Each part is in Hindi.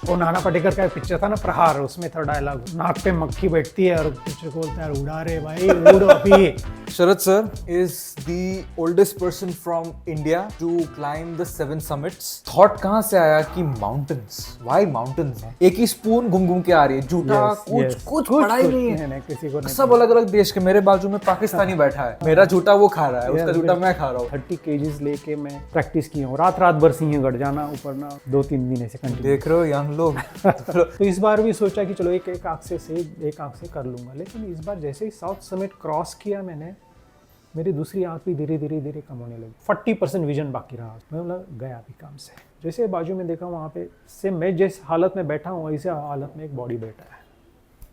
वो नाना पाटेकर का एक पिक्चर था ना, प्रहार, उसमें था डायलॉग, नाक पे मक्खी बैठती है और पिक्चर को बोलता है उड़ा रे भाई उड़ अभी। Sharat sir is the oldest person from India to climb the 7 summits. Thought कहाँ से आया कि mountains? Why mountains? एक ही स्पून घूम घूम के आ रही है, झूठा कुछ पड़ा ही नहीं है। किसी को नहीं। सब अलग अलग देश के, मेरे बाजू में पाकिस्तानी बैठा है, मेरा झूठा वो खा रहा है, उसका झूठा मैं खा रहा हूँ। 30 kgs लेके मैं प्रैक्टिस की हूँ, रात रात भर सिंहगढ़ जाना, ऊपर ना 2-3 दिन ऐसे कंटिन्यू। देख रहे हो यंग लोग। तो इस बार भी सोचा कि चलो एक आंख से कर लूंगा, लेकिन इस बार जैसे ही साउथ समिट क्रॉस किया मैंने, मेरी दूसरी आंख भी धीरे धीरे कम होने लगी। 40% विजन बाकी रहा, मैं बोला गया अभी काम से। जैसे बाजू में देखा वहाँ पे से मैं जिस हालत में बैठा हूँ वैसे हालत में एक बॉडी बैठा है,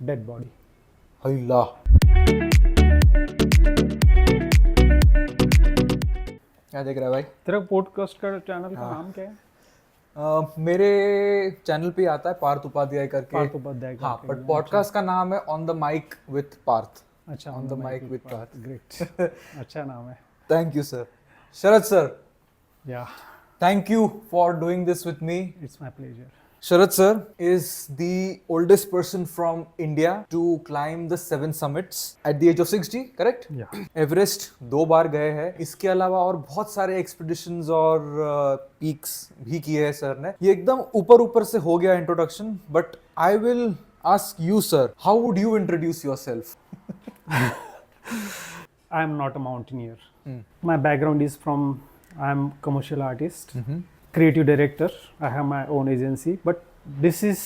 डेड बॉडी। अल्लाह, क्या देख रहा है भाई? तेरा पॉडकास्ट का चैनल का नाम क्या है? मेरे चैनल पे आता है पार्थ उपाध्याय करके। पार्थ उपाध्याय हाँ, बट पॉडकास्ट का नाम है on the mic with Parth. अच्छा, on the mic with Parth. Great, अच्छा नाम है। Thank you sir. Sharad sir, या thank you for doing this with me. It's my pleasure. Sharat sir is the oldest person from India to climb the 7 summits at the age of 60, correct? Yeah. Everest 2 बार गए हैं, इसके अलावा और बहुत सारे एक्सपीडिशंस और पीक्स भी किए हैं सर ने। ये एकदम ऊपर से हो गया introduction, but I will ask you sir, how would you introduce yourself? I am not a mountaineer. My background is from, I am commercial artist, creative director. I have my own agency, but this is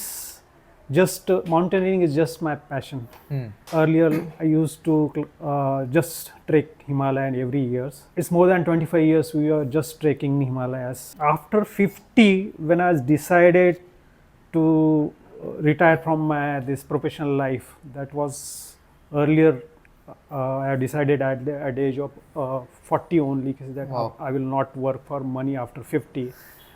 just mountaineering is just my passion. Earlier, I used to just trek Himalayan every years. It's more than 25 years we are just trekking Himalayas. After 50, when I decided to retire from this professional life, that was earlier. I decided at the age of 40 only, that Wow. I will not work for money after 50,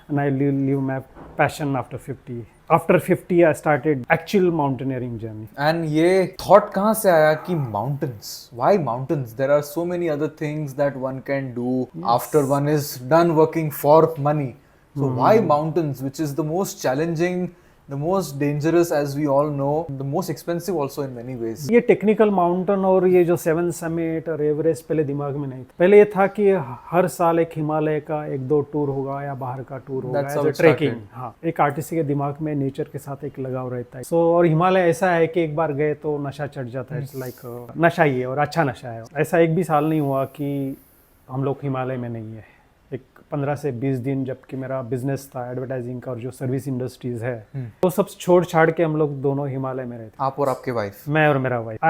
and I will live my passion after 50. After 50, I started actual mountaineering journey. And ये thought कहाँ से आया कि mountains? Why mountains? There are so many other things that one can do after one is done working for money. So why mountains, which is the most challenging, the most dangerous, as we all know, the most expensive also in many ways. ये टेक्निकल माउंटेन और ये जो 7 समिट और एवरेस्ट पहले दिमाग में नहीं था। पहले ये था कि हर साल एक हिमालय का 1-2 टूर होगा या बाहर का टूर होगा, That's how it trekking. started. हाँ, एक आर्टिस्ट के दिमाग में नेचर के साथ एक लगाव रहता है। और हिमालय ऐसा है कि एक बार गए तो नशा चढ़ जाता है। इट्स लाइक नशा ही है, और अच्छा नशा है। ऐसा एक भी साल नहीं हुआ कि हम लोग हिमालय में नहीं है। एक 15 से 20 दिन जबकि मेरा बिजनेस था एडवर्टाइजिंग का और जो सर्विस इंडस्ट्रीज है, वो सब छोड़ छाड़ के हम लोग दोनों हिमालय में रहते। आप और आपके वाइफ? मैं और मेरा wife.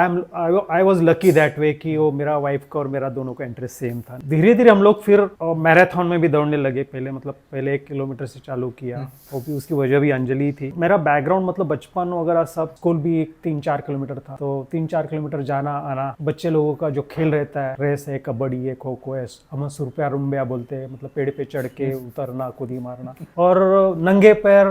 I was lucky that way कि वो मेरा वाइफ का और मेरा दोनों का इंटरेस्ट सेम था। धीरे धीरे हम लोग फिर मैराथन में भी दौड़ने लगे। पहले 1 किलोमीटर से चालू किया, वो भी उसकी वजह भी अंजलि थी। मेरा बैकग्राउंड मतलब बचपन वगैरह सब, स्कूल भी 3-4 किलोमीटर था, तो 3-4 किलोमीटर जाना आना। बच्चे लोगों का जो खेल रहता है, रेस है, कबड्डी है, खो खो है, हम सुरपिया रुम्बिया बोलते हैं, मतलब पेड़ पे चढ़ के उतरना, कूदी मारना, और नंगे पैर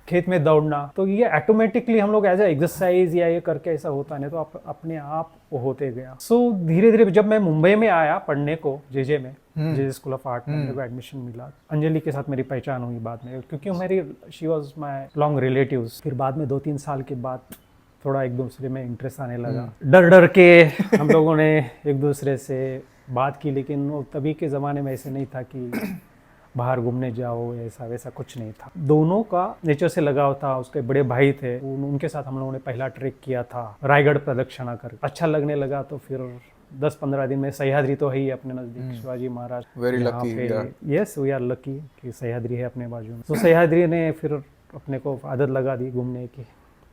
खेत में दौड़ना। तो ये ऑटोमेटिकली हम लोग एज ए एक्सरसाइज या ये करके ऐसा होता नहीं, तो अपने आप वो होते गया। सो धीरे धीरे जब मैं मुंबई में आया पढ़ने को, जेजे में, जेजे स्कूल ऑफ आर्ट में मेरे को एडमिशन मिला। अंजलि के साथ मेरी पहचान हुई बाद में, क्योंकि मेरी she was my long relatives. फिर बाद में 2-3 साल के बाद थोड़ा एक दूसरे में इंटरेस्ट आने लगा। डर के हम लोगों ने एक दूसरे से बात की, लेकिन वो तभी के ज़माने में ऐसे नहीं था कि बाहर घूमने जाओ, ऐसा वैसा कुछ नहीं था। दोनों का नेचर से लगाव था। उसके बड़े भाई थे, उनके साथ हम लोगों ने पहला ट्रेक किया था, रायगढ़ प्रदक्षिणा कर। अच्छा लगने लगा, तो फिर 10-15 दिन में सह्याद्री तो है ही अपने नज़दीक, Shivaji Maharaj. Very lucky, yeah. Yes, we are lucky कि सह्याद्री है अपने बाजू में। तो सह्याद्री ने फिर अपने को आदत लगा दी घूमने की।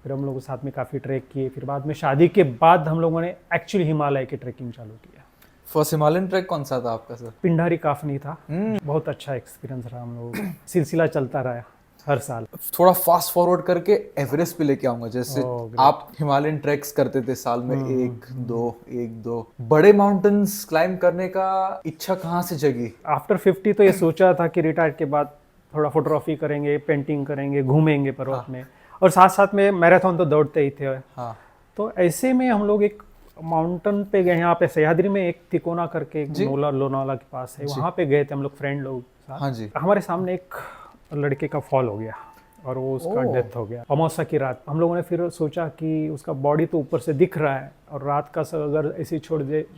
फिर हम लोग साथ में काफ़ी ट्रैक किए। फिर बाद में शादी के बाद हम लोगों ने एक्चुअली हिमालय की ट्रैकिंग चालू किया। फर्स्ट हिमालयन ट्रैक कौन सा था आपका सर? पिंडारी काफनी था। बहुत अच्छा एक्सपीरियंस रहा। हम लोग सिलसिला चलता रहा हर साल। थोड़ा फास्ट फॉरवर्ड करके एवरेस्ट पे लेके आऊंगा। जैसे great. आप हिमालयन ट्रैक्स करते थे साल में 1-2 बड़े माउंटेन्स क्लाइंब करने का इच्छा कहाँ से जगी? आफ्टर 50 तो ये सोचा था कि रिटायर के बाद थोड़ा फोटोग्राफी करेंगे, पेंटिंग करेंगे, घूमेंगे पर्वत में, और साथ साथ में मैराथन तो दौड़ते ही थे। हाँ। तो ऐसे में हम लोग एक माउंटेन पे गए। यहाँ पे सह्याद्री में एक तिकोना करके लोनावाला के पास है, वहाँ पे गए थे हम लोग, फ्रेंड लोग साथ। हाँ जी। हमारे सामने एक लड़के का फॉल हो गया और वो उसका ओह। डेथ हो गया अमावस्या की रात। हम लोगों ने फिर सोचा कि उसका बॉडी तो ऊपर से दिख रहा है और रात का सब अगर ऐसे ही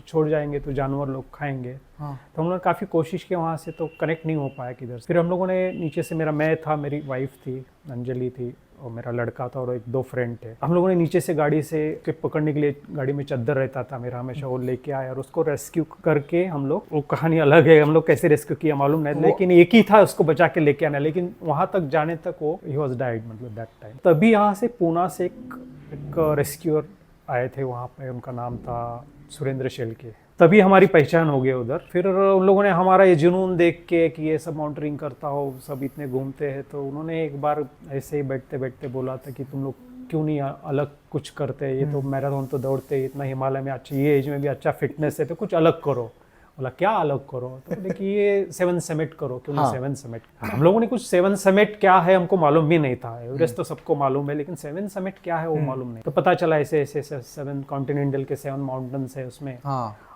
छोड़ जाएंगे तो जानवर लोग खाएंगे। हाँ। तो हम लोगों ने काफ़ी कोशिश की वहाँ से, तो कनेक्ट नहीं हो पाया किधर से। फिर हम लोगों ने नीचे से, मैं था, मेरी वाइफ थी, अंजलि थी और मेरा लड़का था और 1-2 फ्रेंड थे। हम लोगों ने नीचे से गाड़ी से के पकड़ने के लिए, गाड़ी में चद्दर रहता था मेरा हमेशा, वो लेके आए और उसको रेस्क्यू करके हम लोग, वो कहानी अलग है, हम लोग कैसे रेस्क्यू किया मालूम नहीं, लेकिन एक ही था उसको बचा के लेके आना। लेकिन वहाँ तक जाने तक वो ही वॉज डाइड, मतलब दैट टाइम। तभी यहाँ से पूना से एक रेस्क्यूअर आए थे वहाँ पे, उनका नाम था सुरेंद्र शेलके। तभी हमारी पहचान हो गई उधर। फिर उन लोगों ने हमारा ये जुनून देख के कि ये सब माउंटेनिंग करता हो, सब इतने घूमते हैं, तो उन्होंने एक बार ऐसे ही बैठते बैठते बोला था कि तुम लोग क्यों नहीं अलग कुछ करते, ये तो मैराथन तो दौड़ते, इतना हिमालय में अच्छी, ये एज में भी अच्छा फिटनेस है, तो कुछ अलग करो। बोला क्या अलग करो? तो बोले कि ये 7 समिट करो। क्यों नहीं 7 समिट? हम लोगों ने कुछ 7 समिट क्या है हमको मालूम भी नहीं था। एवरेस्ट तो सबको मालूम है, लेकिन 7 समिट क्या है वो मालूम नहीं। तो पता चला ऐसे 7 कॉन्टिनेंटल के 7 माउंटेन्स है उसमें,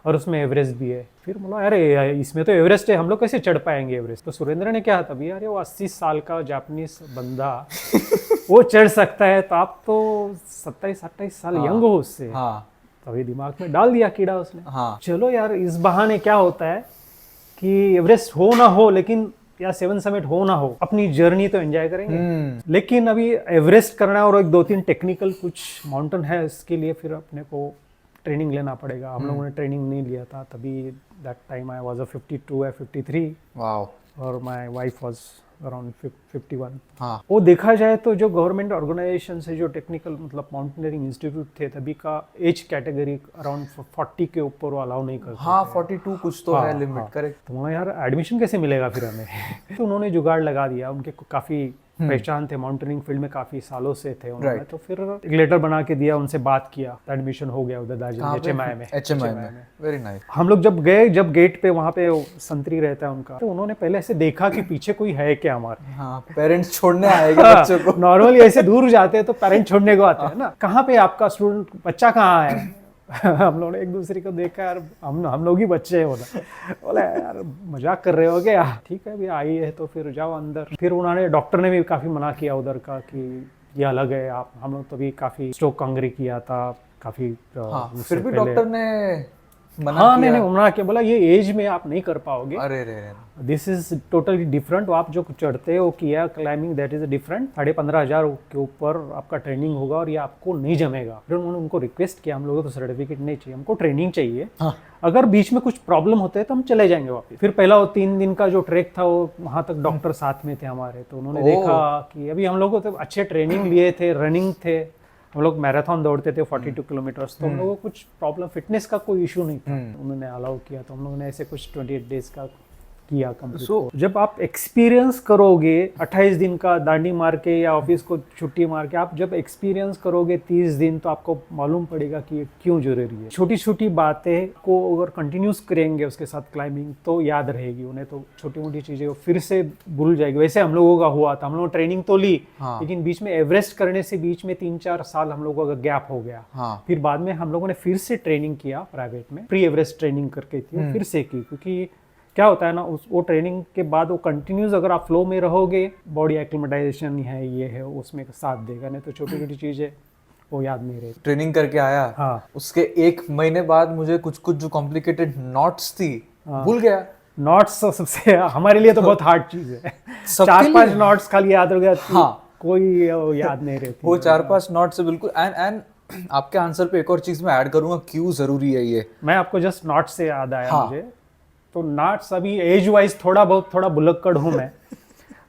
और उसमें एवरेस्ट भी है। फिर बोला अरे इसमें तो एवरेस्ट है, हम लोग कैसे चढ़ पाएंगे एवरेस्ट? तो सुरेंद्र ने क्या तभी, अरे वो 80 साल का जापानीज बंदा वो चढ़ सकता है, तो आप तो 27-28 साल यंग हो उससे। तभी दिमाग में डाल दिया कीड़ा उसने। चलो यार, इस बहाने क्या होता है कि एवरेस्ट हो ना हो, लेकिन या 7 समिट हो ना हो, अपनी जर्नी तो एंजॉय करेंगे। लेकिन अभी एवरेस्ट करना और 1-2-3 टेक्निकल कुछ माउंटेन है, इसके लिए फिर अपने को ट्रेनिंग लेना पड़ेगा। हम लोगों ने ट्रेनिंग नहीं लिया था तभी। दैट टाइम आई वाज 52 या 53 और माय वाइफ वाज अराउंड 51। वो देखा जाए तो जो गवर्नमेंट ऑर्गेनाइजेशन से, जो टेक्निकल मतलब माउंटेनियरिंग इंस्टीट्यूट थे, तभी का एज कैटेगरी अराउंड 40 के ऊपर वो अलाउ नहीं करते। 42 कुछ तो है लिमिट, करेक्ट। तो मैं यार एडमिशन कैसे मिलेगा फिर हमें? तो उन्होंने जुगाड़ लगा दिया, उनके काफी पहचान थे, माउंटेनिंग फील्ड में काफी सालों से थे उन्होंने। तो फिर एक लेटर बना के दिया, उनसे बात किया, एडमिशन हो गया उधर दार्जिलिंग HMI में। Very nice. हम लोग जब गए, जब गेट पे वहाँ पे संतरी रहता है उनका, तो उन्होंने पहले ऐसे देखा कि पीछे कोई है क्या हमारे। पेरेंट्स छोड़ने आएंगे बच्चों को। नॉर्मली ऐसे दूर जाते हैं तो पेरेंट्स छोड़ने को आते हैं ना, कहाँ पे आपका स्टूडेंट, बच्चा कहाँ है? हम लोगों ने एक दूसरे को देखा, यार हम लोग ही बच्चे हैं। बोला यार मजाक कर रहे हो क्या? ठीक है, अभी आई है तो फिर जाओ अंदर। फिर उन्होंने, डॉक्टर ने भी काफी मना किया उधर का कि ये अलग है आप, हम लोग तो भी काफी स्ट्रोक कांगरी किया था काफी। फिर भी डॉक्टर ने मना किया, बोला ये एज में आप नहीं कर पाओगे, अरे दिस इज टोटली डिफरेंट। आप जो चढ़ते हो किया क्लाइंबिंग, दैट इज डिफरेंट। 15,500 के ऊपर आपका ट्रेनिंग होगा और ये आपको नहीं जमेगा। फिर उन्होंने उनको रिक्वेस्ट किया, हम लोगों को तो सर्टिफिकेट नहीं चाहिए, हमको ट्रेनिंग चाहिए। अगर बीच में कुछ प्रॉब्लम होते हैं तो हम चले जाएंगे वापस। फिर पहला वो 3 दिन का जो ट्रैक था, वो वहाँ तक डॉक्टर साथ में थे हमारे, तो उन्होंने देखा कि अभी हम लोगों को तो अच्छे ट्रेनिंग लिए थे, रनिंग थे, हम लोग मैराथन दौड़ते थे 42 किलोमीटर्स, तो हम लोगों को कुछ प्रॉब्लम, फिटनेस का कोई इशू नहीं था। उन्होंने अलाउ किया, तो हम लोगों ने ऐसे कुछ 28 डेज का किया कंप्लीट। जब आप एक्सपीरियंस करोगे 28 दिन का दांडी मार के या ऑफिस को छुट्टी मार के, आप जब एक्सपीरियंस करोगे 30 दिन, तो आपको मालूम पड़ेगा कि ये क्यों जरूरी है। छोटी छोटी बातें को अगर कंटिन्यूस करेंगे उसके साथ क्लाइंबिंग, तो याद रहेगी उन्हें, तो छोटी मोटी चीजें वो फिर से भूल जाएगी। वैसे हम लोगों का हुआ था, हम लोग ट्रेनिंग तो ली, लेकिन बीच में एवरेस्ट करने से बीच में 3-4 साल हम लोगों का गैप हो गया। फिर बाद में हम लोगों ने फिर से ट्रेनिंग किया प्राइवेट में, प्री एवरेस्ट ट्रेनिंग करके थी, फिर से की। क्योंकि क्या होता है ना, वो ट्रेनिंग के बाद वो कंटिन्यूस अगर आप फ्लो में रहोगे, बॉडी एक्लिमेटाइजेशन है, ये है, उसमें साथ देगा। नहीं तो छोटी छोटी चीजें वो याद नहीं रहती। ट्रेनिंग करके आया, उसके 1 महीने बाद मुझे कुछ जो कॉम्प्लिकेटेड नॉट्स थी भूल गया। नॉट्स सबसे हमारे लिए तो बहुत हार्ड चीज है। 4-5 नॉट्स खाली याद हो गया, कोई याद नहीं रहती। वो 4-5 नॉट से बिल्कुल। एंड आपके आंसर पे एक और चीज मैं ऐड करूंगा, क्यों जरूरी है ये। मैं आपको जस्ट नॉट से याद आया मुझे, तो नॉट्स अभी एज वाइज थोड़ा बुलक्कड़ हूँ मैं।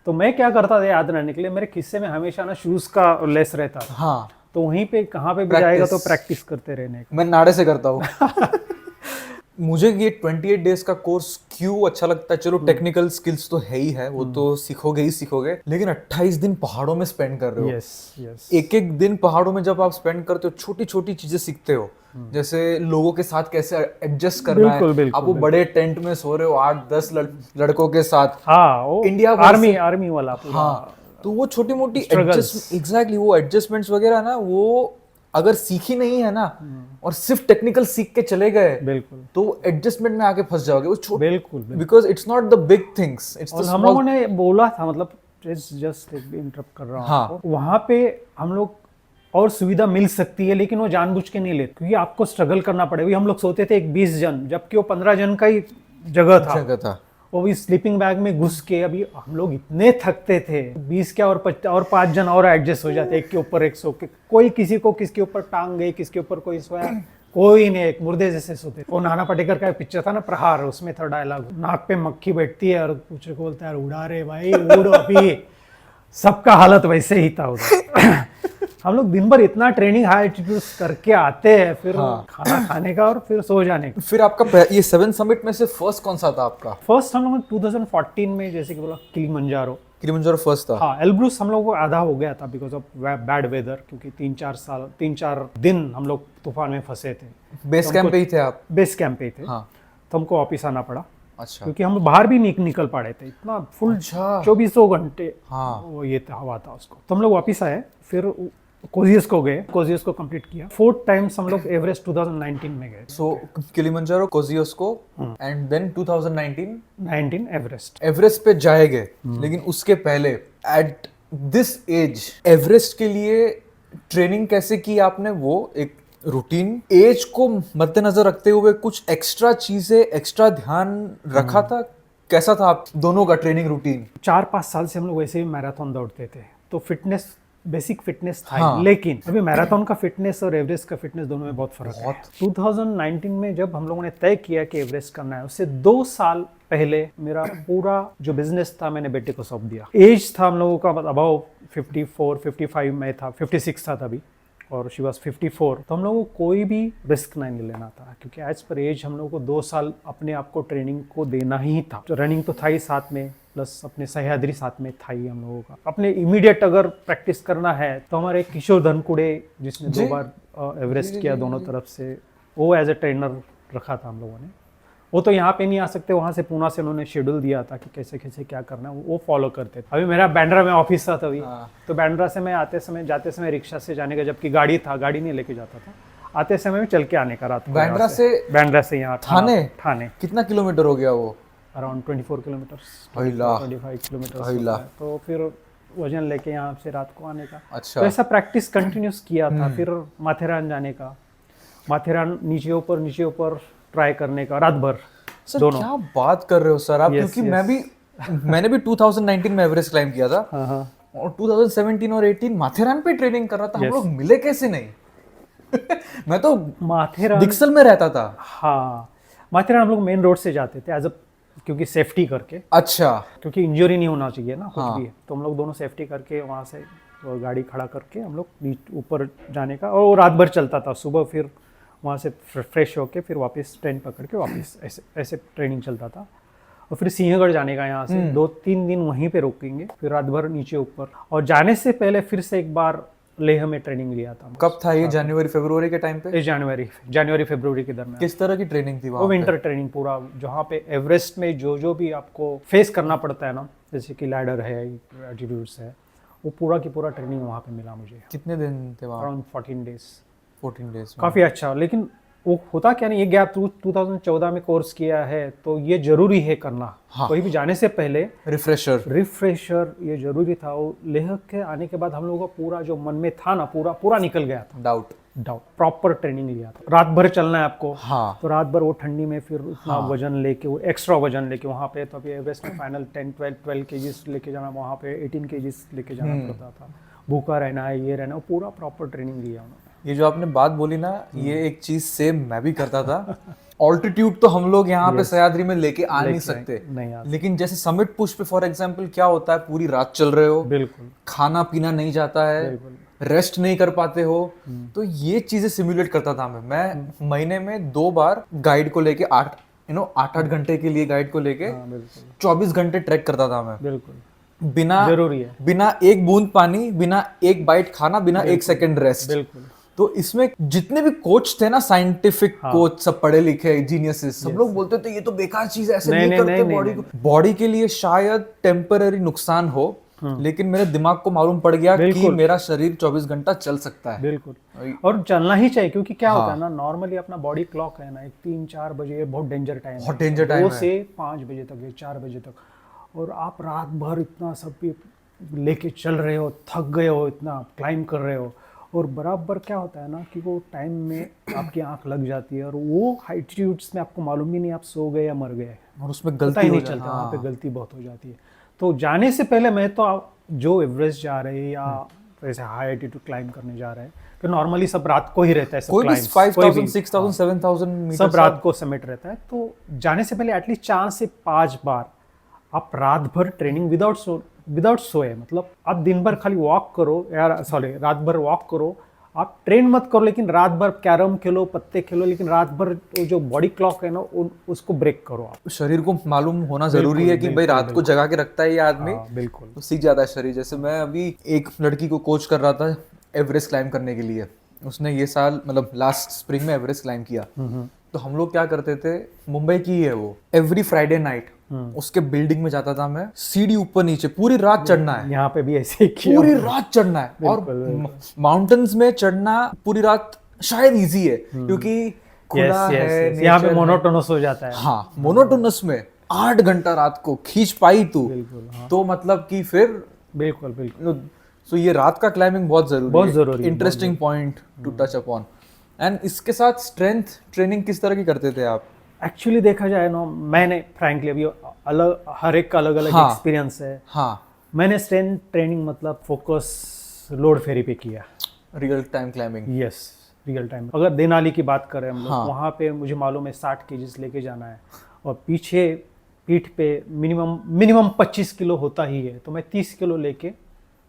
तो मैं क्या करता था याद रहने के लिए, मेरे खिस्से में हमेशा ना शूज का लेस रहता था। तो वहीं पे कहाँ पे भी जाएगा तो प्रैक्टिस करते रहने का। मैं नाड़े से करता हूँ। मुझे ये 28 डेज का कोर्स क्यों अच्छा लगता है, चलो टेक्निकल स्किल्स तो है ही है, वो तो सीखोगे ही सीखोगे, लेकिन 28 दिन पहाड़ों में स्पेंड कर रहे हो। एक दिन पहाड़ों में जब आप स्पेंड करते हो, छोटी छोटी चीजें सीखते हो, जैसे लोगों के साथ कैसे एडजस्ट करना है। आप वो बड़े टेंट में सो रहे हो 8-10 लड़कों के साथ, इंडिया आर्मी वाला। तो वो छोटी मोटी एग्जैक्टली वो एडजस्टमेंट्स वगैरह ना, वो अगर सीखी नहीं है ना और सिर्फ टेक्निकल सीख के चले गए, बिल्कुल, तो एडजस्टमेंट में आके फंस जाओगे। वो बिल्कुल, because it's not the big things, it's the small. हम लोगों ने बोला था, मतलब जस्ट इंटरप्ट कर रहा हूँ हाँ। आपको। वहाँ पे हम लोग और सुविधा मिल सकती है, लेकिन वो जानबूझ के नहीं लेते, क्योंकि आपको स्ट्रगल करना पड़ेगा। वही हम लोग सोते थे 20 जन, जबकि वो 15 जन का ही जगह था। वो भी स्लीपिंग बैग में घुस के, अभी हम लोग इतने थकते थे, 20 क्या और 5 जन और एडजस्ट हो जाते, एक के ऊपर एक सो के, कोई किसी को किसके ऊपर टांग गई, किसके ऊपर कोई सोया, कोई नहीं, एक मुर्दे जैसे सोते। वो नाना पाटेकर का पिक्चर था ना, प्रहार, उसमें था डायलॉग, नाक पे मक्खी बैठती है और कुछ को बोलता है उड़ा रे भाई उड़ अभी। सबका हालत वैसे ही था उधर। हम लोग दिन भर इतना ट्रेनिंग हाई एल्टीट्यूड करके आते हैं, फिर खाना खाने का और फिर सो जाने का। फिर आपका ये 7 समिट में से फर्स्ट कौन सा था आपका? फर्स्ट हम लोग 2014 में, जैसे कि बोला, किलिमंजारो फर्स्ट था। हाँ, एल्ब्रूस हम लोग को आधा हो गया था बिकॉज ऑफ बैड वेदर, क्योंकि 3-4 दिन हम लोग तूफान में फंसे थे। बेस कैंप पे ही थे आप? बेस कैंप पे ही थे। हाँ। तो हमको वापिस आना पड़ा। अच्छा। क्योंकि हम बाहर भी निकल पा रहे थे, इतना फुल 24 घंटे वो ये हवा था उसको। तो हम लोग वापिस आए, फिर कोजियस को गए, कोजियस को कंप्लीट किया। 4 टाइम्स हम लोग एवरेस्ट 2019 में गए। सो किलिमंजारो, कोजियस को, एंड देन 2019 एवरेस्ट पे जाएंगे। लेकिन उसके पहले एट दिस एज एवरेस्ट के लिए ट्रेनिंग कैसे की आपने? वो एक रूटीन एज को मद्देनजर रखते हुए कुछ एक्स्ट्रा चीजें, एक्स्ट्रा ध्यान रखा था? कैसा था आप दोनों का ट्रेनिंग रूटीन? 4-5 साल से हम लोग वैसे ही मैराथन दौड़ते थे, तो फिटनेस, बेसिक फिटनेस था। लेकिन अभी मैराथन का फिटनेस और एवरेस्ट का फिटनेस दोनों में बहुत फर्क है। 2019 में जब हम लोगों ने तय किया कि एवरेस्ट करना है, उससे 2 साल पहले मेरा पूरा जो बिजनेस था मैंने बेटे को सौंप दिया। एज था हम लोगों का अबाउ 54-55 में था, 56 था तभी, और शी वॉज 54। तो हम लोगों को कोई भी रिस्क नहीं लेना था, क्योंकि एज पर एज हम लोगों को 2 साल अपने आप को ट्रेनिंग को देना ही था। तो रनिंग तो था ही साथ में, प्लस अपने सह्याद्री साथ में था ही हम लोगों का। अपने इमीडिएट अगर प्रैक्टिस करना है तो हमारे किशोर धनकुड़े, जिसने 2 बार एवरेस्ट किया दोनों तरफ से, वो एज ए ट्रेनर रखा था हम लोगों ने। वो तो यहाँ पे नहीं आ सकते, वहाँ से पूना से उन्होंने शेड्यूल दिया था कि कैसे कैसे क्या करना है, वो फॉलो करते थे। अभी मेरा बैंड्रा में ऑफिस था तभी, तो बैंड्रा से मैं जाते समय रिक्शा से जाने का, जबकि गाड़ी नहीं लेके जाता था, आते समय में चल के आने का रात को। बैंड्रा से यहाँ थाने कितना किलोमीटर हो गया वो? Around 24 kilometre, 25 kilometre. तो फिर वजन लेके यहाँ से रात को आने का। अच्छा। तो ऐसा प्रैक्टिस कंटिन्यूस किया था। फिर माथेरान जाने का, माथेरान नीचे ऊपर ट्राई करने का, रात भर। सर दोनों। क्या बात कर रहे हो सर आप? क्योंकि मैंने भी 2019 में एवरेस्ट क्लाइम किया था। और 2017 और 18 माथेरान पे ट्रेनिंग कर रहा था। हम लोग मिले कैसे नहीं? मैं तो माथेरान डिक्सल में रहता था। हाँ, माथेरान हम लोग मेन रोड से जाते थे एज अ, क्योंकि सेफ्टी करके। अच्छा। क्योंकि इंजरी नहीं होना चाहिए ना कुछ भी, तो हम लोग दोनों सेफ्टी करके वहाँ से गाड़ी खड़ा करके हम लोग ऊपर जाने का, और रात भर चलता था। सुबह फिर वहाँ से फ्रेश होके फिर वापस ट्रेन पकड़ के वापस ऐसे ट्रेनिंग चलता था। और फिर सिंहगढ़ जाने का, यहाँ से 2-3 दिन वहीं पे रोकेंगे, फिर रात भर नीचे ऊपर। और जाने से पहले फिर से एक बार लेह में ट्रेनिंग लिया था। कब था ये? जनवरी फरवरी के टाइम पे? जनवरी फरवरी के दरमियान। किस तरह की ट्रेनिंग थी वहाँ? वो विंटर ट्रेनिंग पूरा, जहाँ पे एवरेस्ट में जो भी आपको फेस करना पड़ता है ना, जैसे कि लैडर है, एल्टीट्यूड्स है, वो पूरा की पूरा ट्रेनिंग वहाँ पे मिला मुझे। कितने दिन थे वहाँ? Around 14 days. में काफ़ी अच्छा। लेकिन वो होता क्या नहीं, ये गैप 2014 में कोर्स किया है, तो ये जरूरी है करना। कोई भी जाने से पहले रिफ्रेशर ये जरूरी था। वो लेह के आने के बाद हम लोगों का पूरा जो मन में था ना, पूरा निकल गया था। डाउट प्रॉपर ट्रेनिंग लिया था। रात भर चलना है आपको। तो रात भर वो ठंडी में फिर उतना वजन लेके, वो एक्स्ट्रा वजन लेके वहाँ पे, तो अभी एवरेस्ट में फाइनल 12 केजीज लेके जाना, वहाँ पे 18 केजीज लेके जाना पड़ता था। भूखा रहना है, ये रहना, वो पूरा प्रॉपर ट्रेनिंग लिया उन्होंने। ये जो आपने बात बोली ना, ये एक चीज सेम मैं भी करता था। ऑल्टीट्यूड तो हम लोग यहाँ पे सह्याद्री में लेके आ नहीं सकते, लेकिन जैसे समिट पुश पे फॉर एग्जांपल क्या होता है, पूरी रात चल रहे हो, बिल्कुल खाना पीना नहीं जाता है, रेस्ट नहीं कर पाते हो, तो ये चीजें सिमुलेट करता था मैं महीने में 2 बार गाइड को लेके 8 घंटे के लिए गाइड को लेके 24 घंटे ट्रैक करता था मैं। बिल्कुल जरूरी है, बिना एक बूंद पानी, बिना एक बाइट खाना, बिना 1 सेकंड रेस्ट। बिल्कुल। तो इसमें जितने भी कोच थे ना, साइंटिफिक कोच, सब पढ़े लिखे जीनियसेस, सब लोग बोलते थे ये तो बेकार चीज है, ऐसे नहीं करते। बॉडी के लिए शायद टेम्पररी नुकसान हो, लेकिन मेरे दिमाग को मालूम पड़ गया कि मेरा शरीर 24 घंटा चल सकता है। बिल्कुल, और चलना ही चाहिए, क्योंकि क्या होता है ना, नॉर्मली अपना बॉडी क्लॉक है ना, 3-4 बजे बहुत डेंजर टाइम है, 2 से 5 बजे तक, 4 बजे तक, और आप रात भर इतना सब भी लेके चल रहे हो, थक गए हो, इतना क्लाइंब कर रहे हो, और बराबर क्या होता है ना कि वो टाइम में आपकी आंख लग जाती है और वो हाइट्यूड्स में आपको मालूम भी नहीं आप सो गए या मर गए, और उसमें पता गलती ही हो नहीं जाए। चलता, वहाँ पे हाँ। गलती बहुत हो जाती है। तो जाने से पहले मैं तो जो एवरेस्ट जा रहे हैं या वैसे हाई एल्टीट्यूड क्लाइंब करने जा रहे हैं, तो नॉर्मली सब रात को ही रहता है, सब कोई भी climbs, कोई 5000 भी, 6000 7000 मीटर सब रात को समिट रहता है। तो जाने से पहले एटलीस्ट 4 से 5 बार आप रात भर ट्रेनिंग विदाउट सोए, मतलब आप दिन भर खाली वॉक करो, यार सॉरी रात भर वॉक करो, आप ट्रेन मत करो, लेकिन रात भर कैरम खेलो, पत्ते खेलो, लेकिन रात भर वो जो बॉडी क्लॉक है ना उसको ब्रेक करो आप। शरीर को मालूम होना जरूरी है कि भाई रात को जगा के रखता है ये आदमी, हाँ, बिल्कुल। तो सीख जाता है शरीर। जैसे मैं अभी एक लड़की को कोच कर रहा था एवरेस्ट क्लाइम करने के लिए, उसने ये साल मतलब लास्ट स्प्रिंग में एवरेस्ट क्लाइम किया। तो हम लोग क्या करते थे, मुंबई की ही है वो, एवरी फ्राइडे नाइट उसके बिल्डिंग में जाता था मैं, सीढ़ी ऊपर नीचे पूरी रात चढ़ना है, यहाँ पे भी ऐसे ही किया। पूरी रात चढ़ना है। और माउंटेन्स में चढ़ना पूरी रात शायद इजी है क्योंकि खुला है, यहाँ पे nature है। मोनोटोनस हो जाता है। हाँ, मोनोटोनस में 8 घंटा रात को खींच पाई तू, बिल्कुल, हाँ। तो मतलब कि फिर बिल्कुल बिल्कुल सो ये रात का क्लाइंबिंग बहुत जरूरी बहुत है, ज़रूरी है, interesting point two touch upon. And इसके साथ स्ट्रेंथ ट्रेनिंग किस तरह की करते थे आप? एक्चुअली देखा जाए ना, मैंने फ्रैंकली अभी अलग, हर एक का अलग अलग हाँ। एक्सपीरियंस है। हाँ, मैंने स्ट्रेंथ ट्रेनिंग मतलब फोकस लोड फेरी पे किया। Real time climbing. Yes, real time. अगर देनाली की बात करें हम लोग, हाँ। वहाँ पे मुझे मालूम है 60 केजीज लेके जाना है और पीछे पीठ पे मिनिमम 25 किलो होता ही है, तो मैं 30 किलो लेके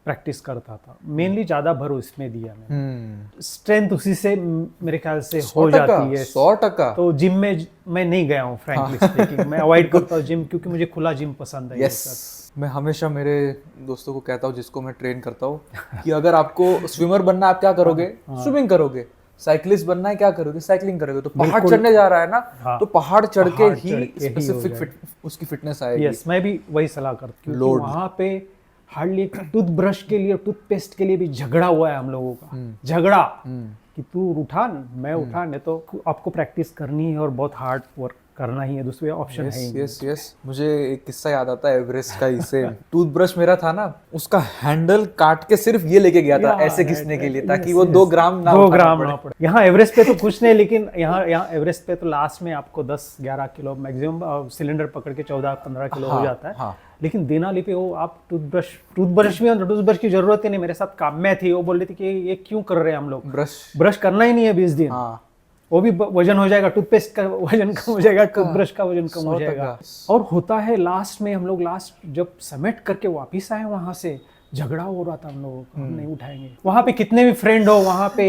प्रैक्टिस करता था। मेनली ज़्यादा भर उसमें दिया मैंने। स्ट्रेंथ उसी से मेरे ख्याल से हो जाती है 100%। तो जिम में मैं नहीं गया हूँ फ्रैंकली स्पीकिंग, मैं अवॉइड करता हूँ जिम, क्योंकि मुझे खुला जिम पसंद है। यस, मैं हमेशा मेरे दोस्तों को कहता हूँ जिसको मैं ट्रेन करता हूँ कि अगर आपको स्विमर बनना है आप क्या करोगे? स्विमिंग करोगे। साइकिलिस्ट बनना है क्या करोगे? साइकिलिंग करोगे। तो पहाड़ चढ़ने जा रहा है ना, हाँ, तो पहाड़ चढ़ के पहाड़ ही चढ़ के ही स्पेसिफिक उसकी फिटनेस आएगी। यस, मैं भी वही सलाह करता हूँ, क्योंकि वहाँ पे हार्डली टूथब्रश के लिए, टूथपेस्ट के लिए भी झगड़ा हुआ है हम लोगों का। झगड़ा कि तू उठा, मैं उठा, नहीं तो आपको प्रैक्टिस करनी है और बहुत हार्ड वर्क करना ही है, दूसरे ऑप्शन है ही नहीं। यस, मुझे एक किस्सा याद आता है एवरेस्ट का ही सेम। टूथब्रश मेरा था ना, उसका हैंडल काट के सिर्फ ये लेके गया था ऐसे घिसने के लिए, ताकि वो 2 ग्राम ना 2 ग्राम ना पड़े। यहाँ एवरेस्ट पे तो कुछ नहीं, लेकिन यहाँ एवरेस्ट पे तो लास्ट में आपको 10-11 किलो मैक्सिमम सिलेंडर पकड़ के 14-15 किलो हो जाता है। हाँ। लेकिन देनाली पे वो आप टूथब्रश भी, टूथब्रश की जरूरत ही नहीं। मेरे साथ काम में थी, वो बोल रही थी कि ये क्यों कर रहे हैं हम लोग, ब्रश करना ही नहीं है 20 दिन। हाँ। वो भी वजन हो जाएगा, टूथपेस्ट का वजन कम हो जाएगा, टूथब्रश का वजन कम हो जाएगा। और होता है लास्ट में, हम लोग लास्ट जब समिट करके वापिस आए वहां से, झगड़ा हो रहा था हम लोगों को, हम नहीं उठाएंगे। वहां पे कितने भी फ्रेंड हो, वहां पे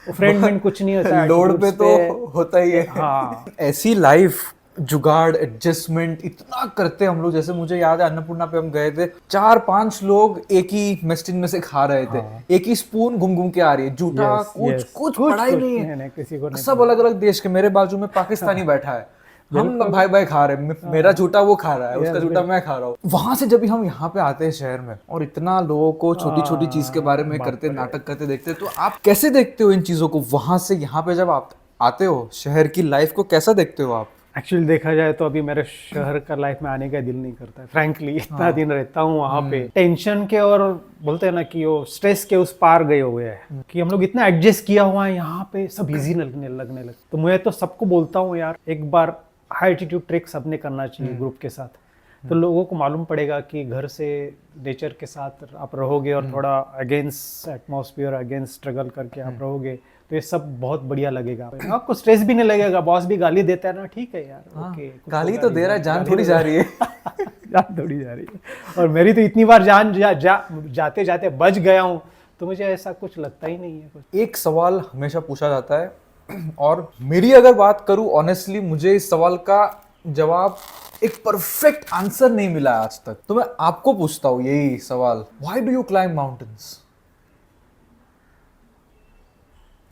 फ्रेंड में कुछ नहीं होता है, लोड पे तो होता ही है। हाँ, ऐसी लाइफ जुगाड़ एडजस्टमेंट इतना करते हम लोग। जैसे मुझे याद है अन्नपूर्णा पे हम गए थे, 4-5 लोग एक ही मेस्टिन में से खा रहे थे। एक ही स्पून घूम घूम के आ रही है, जूठा कुछ पड़ा ही नहीं है, किसी को नहीं। सब अलग अलग देश के। मेरे बाजू में पाकिस्तानी बैठा है, हम भाई खा रहे हैं, मेरा जूठा वो खा रहा है, उसका जूठा मैं खा रहा हूँ। वहां से जब हम यहाँ पे आते हैं शहर में और इतना लोगों को छोटी छोटी चीज के बारे में करते, नाटक करते देखते, तो आप कैसे देखते हो इन चीजों को? वहां से यहाँ पे जब आप आते हो, शहर की लाइफ को कैसा देखते हो आप? एक्चुअली देखा जाए तो अभी मेरे शहर का लाइफ में आने का दिल नहीं करता है फ्रैंकली। इतना दिन रहता हूँ वहाँ पे, टेंशन के और बोलते हैं ना कि वो स्ट्रेस के उस पार गए हुए हैं कि हम लोग इतना एडजस्ट किया हुआ है, यहाँ पे सब इजी लगने लगे। तो मैं तो सबको बोलता हूँ यार, एक बार हाई एल्टीट्यूड ट्रेक सबने करना चाहिए ग्रुप के साथ, तो लोगों को मालूम पड़ेगा कि घर से नेचर के साथ आप रहोगे और थोड़ा अगेंस्ट एटमॉस्फेयर, अगेंस्ट स्ट्रगल करके आप रहोगे, तो ये सब बहुत बढ़िया लगेगा। आपको स्ट्रेस भी नहीं लगेगा, बॉस भी गाली देता है ना, ठीक है यार, ओके, गाली तो दे रहा है, जान थोड़ी जा रही है। जान थोड़ी जा रही है। और मेरी तो इतनी बार जान जाते जाते बच गया हूँ, तो मुझे ऐसा कुछ लगता ही नहीं है कुछ। एक सवाल हमेशा पूछा जाता है और मेरी अगर बात करूं ऑनेस्टली, मुझे इस सवाल का जवाब एक परफेक्ट आंसर नहीं मिला आज तक। तो मैं आपको पूछता हूं यही सवाल, why do you climb mountains?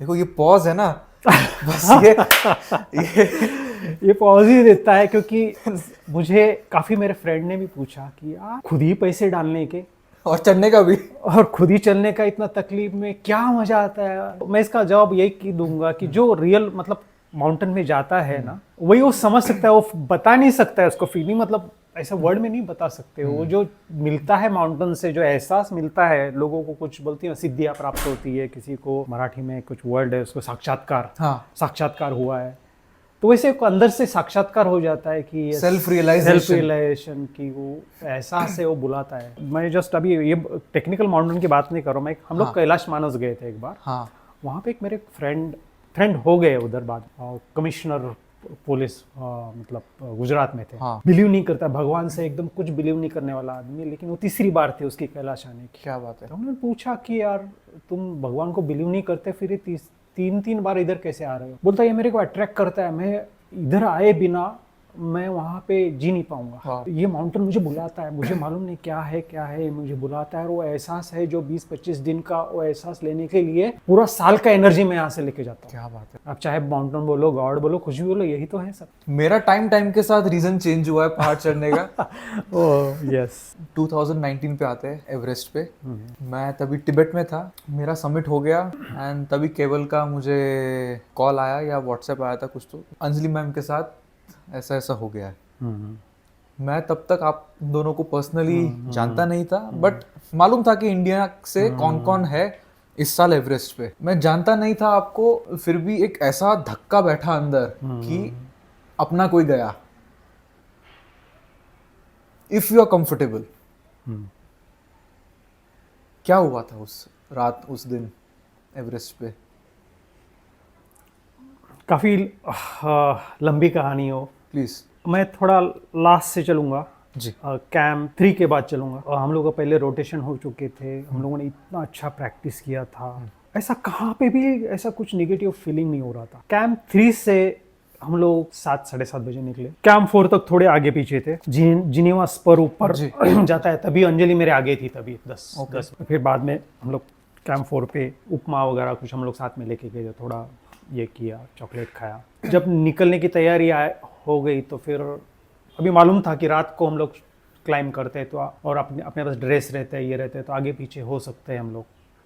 देखो ये पॉज है ना, बस ये पॉज ही देता है, क्योंकि मुझे काफी मेरे फ्रेंड ने भी पूछा कि यार खुद ही पैसे डालने के और चढ़ने का भी, और खुद ही चलने का इतना तकलीफ में क्या मजा आता है। मैं इसका जवाब यही दूंगा कि जो रियल मतलब माउंटेन में जाता है ना, वही वो समझ सकता है, वो बता नहीं सकता है उसको फीलिंग। मतलब ऐसा वर्ड में नहीं बता सकते। वो जो मिलता है माउंटेन से, जो एहसास मिलता है लोगों को, कुछ बोलती है सिद्धियाँ प्राप्त होती है, किसी को मराठी में कुछ वर्ड है उसको साक्षात्कार, हाँ, साक्षात्कार हुआ है, तो वैसे एक अंदर से साक्षात्कार हो जाता है कि सेल्फ रियलाइजेशन की वो एहसास है, वो बुलाता है। मैं जस्ट अभी ये टेक्निकल माउंटेन की बात नहीं कर रहा हूँ मैं, हम लोग कैलाश मानस गए थे एक बार। हाँ, वहाँ पे एक मेरे फ्रेंड हो गए उधर बाद, कमिश्नर पुलिस, मतलब गुजरात में थे। हाँ। बिलीव नहीं करता भगवान से, एकदम कुछ बिलीव नहीं करने वाला आदमी, लेकिन वो तीसरी बार थी उसकी कैलाश आने की। क्या बात है। तो उन्होंने पूछा कि यार तुम भगवान को बिलीव नहीं करते, फिर ये तीन बार इधर कैसे आ रहे हो? बोलता ये मेरे को अट्रैक्ट करता है, मैं इधर आए बिना मैं वहाँ पे जी नहीं पाऊंगा। ये माउंटेन मुझे बुलाता है, मुझे मालूम नहीं क्या है मुझे बुलाता है। और वो एहसास है जो 20-25 दिन का, वो एहसास लेने के लिए पूरा साल का एनर्जी मैं यहाँ से लेके जाता हूँ। क्या बात है। आप चाहे माउंटेन बोलो, गॉड बोलो, कुछ भी बोलो, यही तो है सब। मेरा टाइम के साथ रीजन चेंज हुआ है पहाड़ चढ़ने का। Oh yes. 2019 पे आते हैं एवरेस्ट पे। मैं तभी तिब्बत में था, मेरा समिट हो गया एंड तभी केवल का मुझे कॉल आया या व्हाट्सएप आया था कुछ, तो अंजलि मैम के साथ ऐसा ऐसा हो गया है। मैं तब तक आप दोनों को पर्सनली जानता नहीं था, बट मालूम था कि इंडिया से कौन कौन है इस साल एवरेस्ट पे। मैं जानता नहीं था आपको, फिर भी एक ऐसा धक्का बैठा अंदर कि अपना कोई गया। इफ यू आर कंफर्टेबल, क्या हुआ था उस रात, उस दिन एवरेस्ट पे? काफ़ी लंबी कहानी हो, प्लीज। मैं थोड़ा लास्ट से चलूँगा जी। कैंप 3 के बाद चलूँगा। और हम लोग का पहले रोटेशन हो चुके थे, हम लोगों ने इतना अच्छा प्रैक्टिस किया था, ऐसा कहाँ पे भी ऐसा कुछ नेगेटिव फीलिंग नहीं हो रहा था। कैंप 3 से हम लोग 7-7:30 बजे निकले, कैंप 4 तक थोड़े आगे पीछे थे। जिनेवा स्पर ऊपर जाता है, तभी अंजलि मेरे आगे थी, तभी 10 फिर बाद में हम लोग कैंप 4 पे उपमा वगैरह कुछ हम लोग साथ में लेके गए, थोड़ा ये किया, चॉकलेट खाया। जब निकलने की तैयारी हो गई तो फिर अभी मालूम था कि रात को हम लोग क्लाइंब करते हैं तो, और अपने पास ड्रेस रहते हैं, ये रहते हैं, तो आगे पीछे हो सकते हैं हम लोग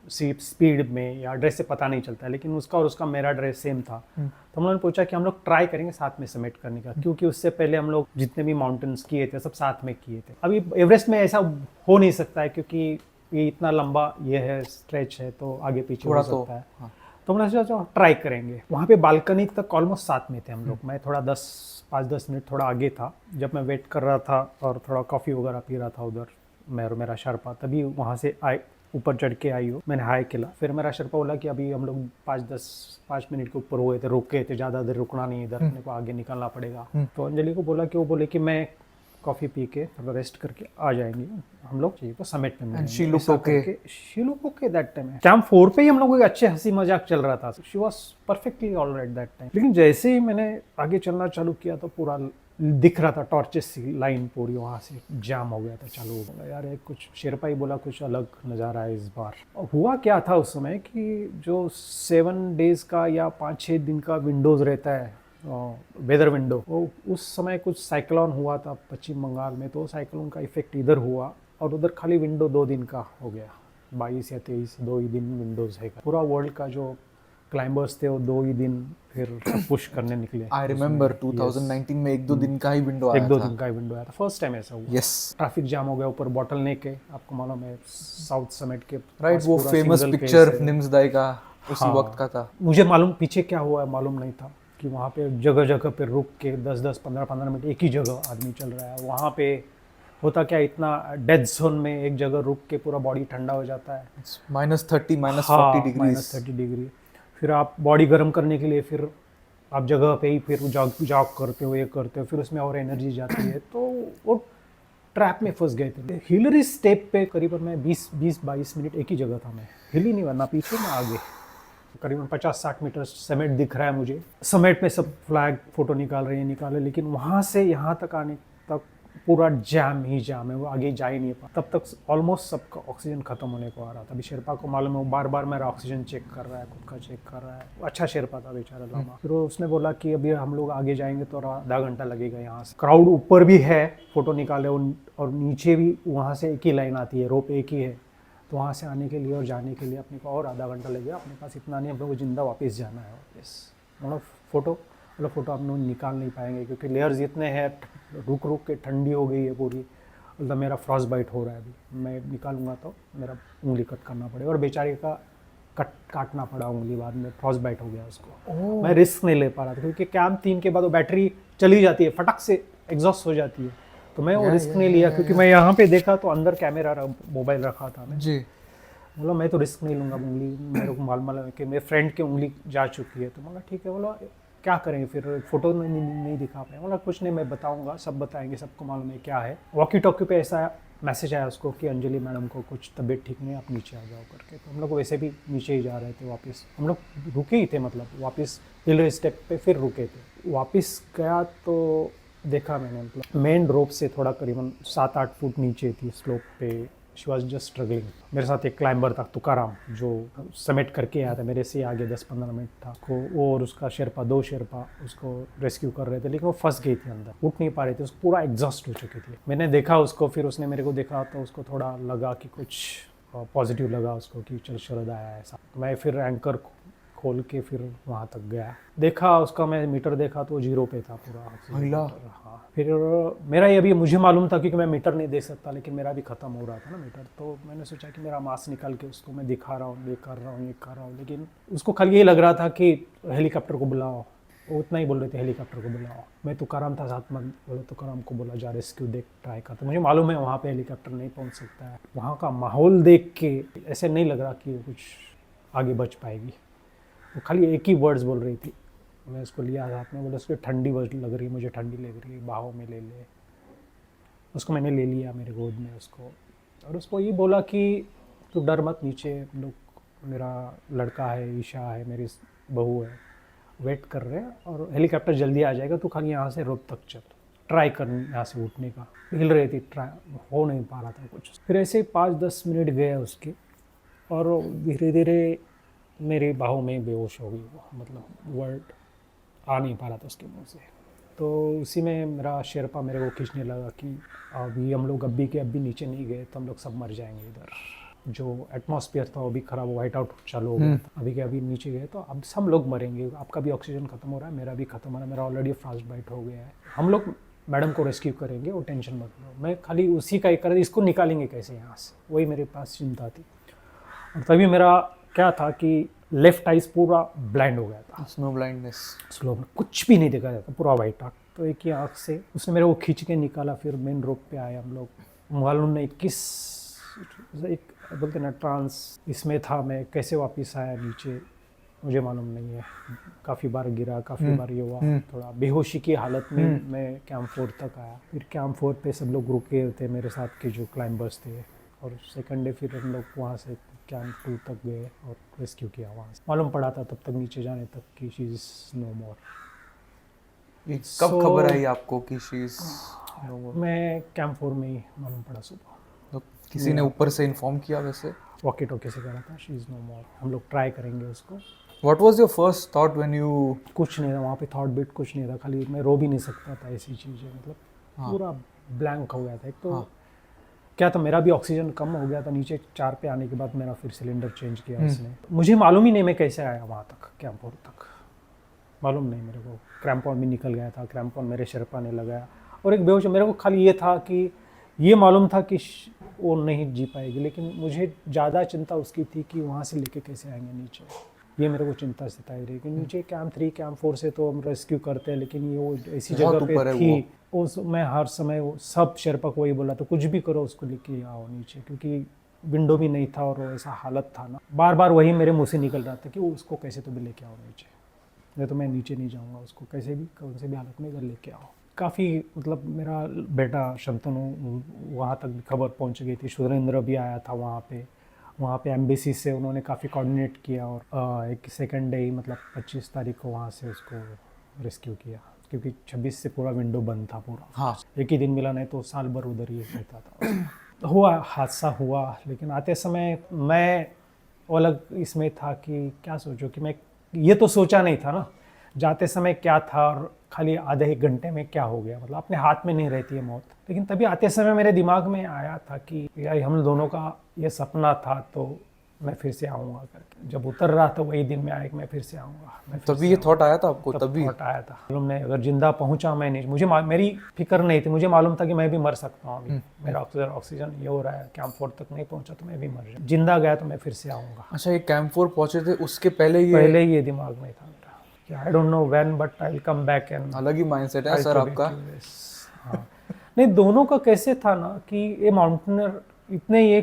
स्पीड में, या ड्रेस से पता नहीं चलता है। लेकिन उसका और उसका मेरा ड्रेस सेम था, तो हम लोगों ने पूछा कि हम लोग ट्राई करेंगे साथ में समिट करने का, क्योंकि उससे पहले हम लोग जितने भी माउंटेन्स किए थे सब साथ में किए थे। अभी एवरेस्ट में ऐसा हो नहीं सकता है, क्योंकि ये इतना लंबा ये है, स्ट्रेच है, तो आगे पीछे हो सकता है। तो हमने सोचा ट्राई करेंगे। वहाँ पे बालकनी तक ऑलमोस्ट साथ में थे हम लोग। मैं थोड़ा 5-10 मिनट थोड़ा आगे था, जब मैं वेट कर रहा था और थोड़ा कॉफ़ी वगैरह पी रहा था उधर, मेरा शर्पा तभी वहाँ से ऊपर चढ़ के आई हो। मैंने हाई किया, फिर मेरा शर्पा बोला कि अभी हम लोग 5 मिनट के ऊपर हुए थे, रुक गए थे, ज़्यादा देर रुकना नहीं, इधर अपने को आगे निकलना पड़ेगा। तो अंजलि को बोला कि वो बोले कि मैं कॉफ़ी पी के थोड़ा रेस्ट करके आ जाएंगे हम लोग, चाहिए तो समिट में मिलेंगे। She look okay that time. Camp 4 पे ही हम लोग एक अच्छे हंसी मजाक चल रहा था, she was perfectly alright that time. लेकिन जैसे ही मैंने आगे चलना चालू किया तो पूरा दिख रहा था, टॉर्चेस सी लाइन पूरी वहाँ से जाम हो गया था, चालू हो गया। यार एक कुछ शेरपा ही बोला कुछ अलग नज़ारा है इस बार। हुआ क्या था उस समय कि जो 7 डेज का या 5-6 दिन का विंडोज़ रहता है, वेदर विंडो, वो उस समय कुछ साइक्लोन हुआ था पश्चिम बंगाल में, तो साइक्लोन का इफेक्ट इधर हुआ और उधर खाली विंडो 2 दिन का हो गया, 22 या 23 2 ही दिन विंडोज है। पूरा वर्ल्ड का जो क्लाइंबर्स थे वो 2 ही दिन फिर पुश करने निकले। आई रिमेम्बर 2019 में 1-2 दिन का ही विंडो आया था। 1-2 दिन का ही विंडो आया था, फर्स्ट टाइम ऐसा हुआ। यस। ट्रैफिक जाम हो गया, ऊपर बॉटल नेक है, आपको मालूम है साउथ समिट के, राइट, वो फेमस पिक्चर निम्सदाई का उसी वक्त का था। मुझे मालूम पीछे क्या हुआ है मालूम नहीं था, कि वहाँ पे जगह जगह पे रुक के 10-10 15-15 मिनट एक ही जगह आदमी चल रहा है। वहाँ पे होता क्या, इतना डेड जोन में एक जगह रुक के पूरा बॉडी ठंडा हो जाता है, -30 -40 डिग्री। -30 डिग्री। फिर आप बॉडी गर्म करने के लिए फिर आप जगह पे ही फिर जॉग करते हो, ये करते हो, फिर उसमें और एनर्जी जाती है। तो वो ट्रैप में फंस गए थे। हिलरी स्टेप पे करीबन मैं 20-22 मिनट एक ही जगह था, मैं हिल ही नहीं, वरना पीछे ना आगे। करीबन 50-60 मीटर समिट दिख रहा है मुझे, समिट में सब फ्लैग फोटो निकाल रहे हैं, लेकिन वहाँ से यहाँ तक आने तक पूरा जाम ही जाम है, वो आगे जा ही नहीं पा। तब तक ऑलमोस्ट सबका ऑक्सीजन खत्म होने को आ रहा था। अभी शेरपा को मालूम है, वो बार बार मेरा ऑक्सीजन चेक कर रहा है, खुद का चेक कर रहा है। अच्छा शेरपा था बेचारा लामा। फिर उसने बोला कि अभी हम लोग आगे जाएंगे तो आधा घंटा लगेगा यहाँ से। क्राउड ऊपर भी है, फोटो निकाले, और नीचे भी वहाँ से एक ही लाइन आती है, रोप एक ही है, तो वहाँ से आने के लिए और जाने के लिए अपने को और आधा घंटा लगेगा। अपने पास इतना नहीं, अपने को जिंदा वापस जाना है वापस। मतलब फोटो बोला फ़ोटो आप लोग निकाल नहीं पाएंगे क्योंकि लेयर्स इतने हैं, रुक रुक के ठंडी हो गई है पूरी, मतलब मेरा फ्रॉस्ट बाइट हो रहा है अभी, मैं निकालूंगा तो मेरा उंगली कट करना पड़ेगा। और बेचारे का काटना पड़ा उंगली, बाद में फ्रॉस्ट बाइट हो गया उसको। मैं रिस्क नहीं ले पा रहा था क्योंकि कैंप 3 के बाद वो बैटरी चली जाती है, फटक से एग्जॉस्ट हो जाती है, तो मैं वो रिस्क नहीं लिया क्योंकि मैं यहाँ पे देखा तो अंदर कैमरा मोबाइल रखा था मैं जी। बोला मैं तो रिस्क नहीं लूँगा, उंगली मेरे को मालूम है कि मेरे फ्रेंड की उंगली जा चुकी है, तो बोला ठीक है। बोला क्या करेंगे फिर, फोटो नहीं दिखा पाए। बोला कुछ नहीं, मैं बताऊंगा, सब बताएंगे, सबको मालूम है क्या है। वॉकी टॉकी पे ऐसा मैसेज आया उसको कि अंजलि मैडम को कुछ तबीयत ठीक नहीं, आप नीचे आ जाओ करके। तो हम लोग वैसे भी नीचे ही जा रहे थे वापस, हम लोग रुके ही थे, मतलब वापस हिल स्टेप पे फिर रुके थे। वापस गया तो देखा मैंने, मतलब मेन रोप से थोड़ा करीबन 7-8 फुट नीचे थी स्लोप पे, शी वॉज जस्ट स्ट्रगलिंग। मेरे साथ एक क्लाइंबर था तुकाराम, जो समिट करके आया था मेरे से आगे 10-15 मिनट था को, वो और उसका शेरपा, 2 शेरपा उसको रेस्क्यू कर रहे थे, लेकिन वो फंस गई थी अंदर, उठ नहीं पा रही थी, उसको पूरा एग्जॉस्ट हो चुकी थी। मैंने देखा उसको, फिर उसने मेरे को देखा तो उसको थोड़ा लगा कि कुछ पॉजिटिव लगा उसको कि चल शरद आया ऐसा। मैं फिर एंकर खोल के फिर वहाँ तक गया, देखा उसका, मैं मीटर देखा तो 0 पे था पूरा। हाँ, फिर मेरा ये भी मुझे मालूम था क्योंकि मैं मीटर नहीं देख सकता, लेकिन मेरा भी ख़त्म हो रहा था ना मीटर, तो मैंने सोचा कि मेरा मास्क निकाल के उसको मैं दिखा रहा हूँ, ये कर रहा हूँ, ये कर रहा हूँ, लेकिन उसको खाली ये लग रहा था कि हेलीकॉप्टर को बुलाओ, वो उतना ही बोल रहे थे हेलीकॉप्टर को बुलाओ। मैं तुकाराम था साथ में, बोले तुकाराम को बोला जा रेस्क्यू देख ट्राई करते। मुझे मालूम है वहाँ पे हेलीकॉप्टर नहीं पहुँच सकता है, वहाँ का माहौल देख के ऐसे नहीं लग रहा कि वो कुछ आगे बच पाएगी। वो खाली एक ही वर्ड्स बोल रही थी, मैं उसको लिया हाथ में, बोला उसको ठंडी लग रही है, मुझे ठंडी लग रही है, बाहों में ले ले। उसको मैंने ले लिया मेरे गोद में उसको, और उसको ये बोला कि तू डर मत, नीचे लोग, मेरा लड़का है, ईशा है, मेरी बहू है, वेट कर रहे हैं और हेलीकॉप्टर जल्दी आ जाएगा, तू खाली यहाँ से रोप तक चल, ट्राई कर यहाँ से उठने का। हिल रही थी, ट्राई हो नहीं पा रहा था कुछ। फिर ऐसे 5-10 मिनट गए उसके, और धीरे धीरे मेरी बाहों में बेहोश हो गई वो, मतलब वर्ड आ नहीं पा रहा था उसके मुंह से। तो उसी में मेरा शेरपा मेरे को खींचने लगा कि अभी हम लोग अभी नीचे नहीं गए तो हम लोग सब मर जाएंगे इधर, जो एटमॉस्फेयर था वो भी खराब, वाइट आउट चालू हो गया था, अभी के अभी नीचे गए तो अब सब लोग मरेंगे, आपका भी ऑक्सीजन खत्म हो रहा है, मेरा भी खत्म हो रहा है, मेरा ऑलरेडी फ्रॉस्ट बाइट हो गया है, हम लोग मैडम को रेस्क्यू करेंगे, वो टेंशन मत लो। मैं खाली उसी का एक कर, इसको निकालेंगे कैसे यहाँ से, वही मेरे पास चिंता थी। और तभी मेरा क्या था कि लेफ्ट आइज पूरा ब्लाइंड हो गया था, स्नो ब्लाइंडनेस, स्लो में कुछ भी नहीं देखा जाता, पूरा वाइट आउट। तो एक ही आँख से उसने मेरे को खींच के निकाला, फिर मेन रोड पे आए हम लोग, मालूम नहीं किस एक बोलते ना ट्रांस इसमें था, मैं कैसे वापस आया नीचे मुझे मालूम नहीं है, काफ़ी बार गिरा, काफ़ी बार ये हुआ, थोड़ा बेहोशी की हालत में मैं कैंप 4 तक आया। फिर कैंप 4 पे सब लोग रुके थे मेरे साथ के जो क्लाइंबर्स थे, और सेकंड डे फिर हम लोग वहाँ से कैंप 2 तक गए और रेस्क्यू किया वहाँ से। मालूम पड़ा था तब तक नीचे जाने तक कि शी इज़ नो मोर। कब खबर आई आपको कि शी इज नो मोर? मैं कैंप 4 में ही मालूम पड़ा सुबह, तो किसी ने ऊपर से इन्फॉर्म किया वैसे? वॉकी टॉकी से करा था शी इज़ नो मोर, हम लोग ट्राई करेंगे उसको। What was your first thought when you? कुछ नहीं था वहाँ पे, थॉट बीट कुछ नहीं था, खाली मैं रो भी नहीं सकता था, ऐसी चीज़ें, मतलब पूरा ब्लैंक हो गया था। एक तो क्या था, मेरा भी ऑक्सीजन कम हो गया था, नीचे 4 पे आने के बाद मेरा फिर सिलेंडर चेंज किया उसने। मुझे मालूम ही नहीं मैं कैसे आया वहाँ तक, कैंप 4 तक मालूम नहीं मेरे को। क्रैम्पॉन भी निकल गया था, क्रैम्पॉन मेरे शेरपा ने लगाया, और एक बेहोश, मेरे को खाली ये था कि ये मालूम था कि वो नहीं जी पाएगी, लेकिन मुझे ज़्यादा चिंता उसकी थी कि वहाँ से लेके कैसे आएंगे नीचे, ये मेरे को चिंता सताई रही कि नीचे कैंप 3 कैंप 4 से तो हम रेस्क्यू करते हैं, लेकिन ये वो ऐसी जगह पे थी, उस मैं हर समय वो सब शेरपा को वही बोला तो कुछ भी करो उसको लेके आओ नीचे, क्योंकि विंडो भी नहीं था और ऐसा हालत था ना, बार बार वही मेरे मुँह से निकल रहा था कि वो उसको कैसे तो भी लेके आओ नीचे, नहीं तो मैं नीचे नहीं जाऊँगा, उसको कैसे भी कौन से भी हालत में इधर लेके आओ। काफ़ी मतलब मेरा बेटा शंतनु वहाँ तक भी खबर पहुँच गई थी, सुरेंद्र भी आया था वहाँ पे एम्बेसी से उन्होंने काफ़ी कोऑर्डिनेट किया, और एक सेकंड डे ही मतलब 25 तारीख को वहाँ से उसको रेस्क्यू किया, क्योंकि 26 से पूरा विंडो बंद था पूरा। हाँ, एक ही दिन मिला, नहीं तो साल भर उधर ही रहता था। हुआ हादसा हुआ, लेकिन आते समय मैं अलग इसमें था कि क्या सोचो कि मैं ये तो सोचा नहीं था ना जाते समय क्या था, और खाली आधे 1 घंटे में क्या हो गया, मतलब अपने हाथ में नहीं रहती है मौत। लेकिन तभी आते समय मेरे दिमाग में आया था कि यार हम दोनों का ये सपना था, तो मैं फिर से आऊँगा करके। जब उतर रहा था वही दिन में आया कि मैं फिर से आऊँगा, मैं फिर तभी ये थॉट आया था आपको? तभी थॉट आया था। मालूम नहीं अगर जिंदा पहुंचा मैं नहीं, मेरी फिक्र नहीं थी, मुझे मालूम था कि मैं भी मर सकता हूँ अभी, मेरा ऑक्सीजन ये हो रहा है, कैंप 4 तक नहीं पहुंचा तो मैं भी मर जाऊँ, जिंदा गया तो मैं फिर से आऊँगा। अच्छा, ये कैंप 4 पहुंचे थे उसके पहले ही ये दिमाग में था मेरा कि आई don't know when but I will come back and अलग ही माइंडसेट है सर आपका। हाँ नहीं, दोनों का कैसे था ना कि ये माउंटेनर इतने ये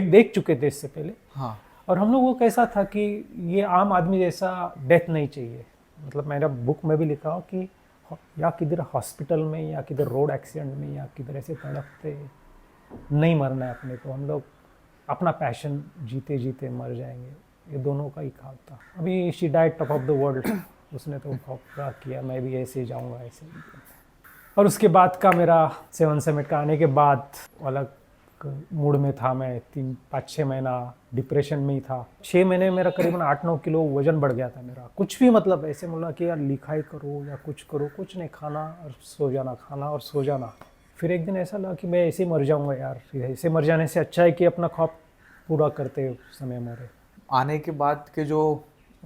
देख चुके थे इससे पहले। हाँ। और हम लोग वो कैसा था कि ये आम आदमी जैसा डेथ नहीं चाहिए। मतलब मेरा बुक में भी लिखा हो कि या किधर हॉस्पिटल में या किधर रोड एक्सीडेंट में या किधर ऐसे तड़पते नहीं मरना है अपने को, हम लोग अपना पैशन जीते जीते मर जाएंगे। ये दोनों का ही ख्वाब था। अभी she died top of the world, उसने तो ख्वाब किया मैं भी ऐसे ही जाऊँगा ऐसे ही। और उसके बाद का मेरा 7 समिट का आने के बाद अलग मूड में था मैं। 5-6 महीना डिप्रेशन में ही था। 6 महीने में मेरा करीबन 8-9 किलो वजन बढ़ गया था मेरा। कुछ भी मतलब ऐसे बोला कि यार लिखाई करो या कुछ करो, कुछ नहीं, खाना और सो जाना, खाना और सो जाना। फिर एक दिन ऐसा लगा कि मैं ऐसे मर जाऊंगा यार, ऐसे मर जाने से अच्छा है कि अपना ख्वाब पूरा करते समय मरे। आने के बाद के जो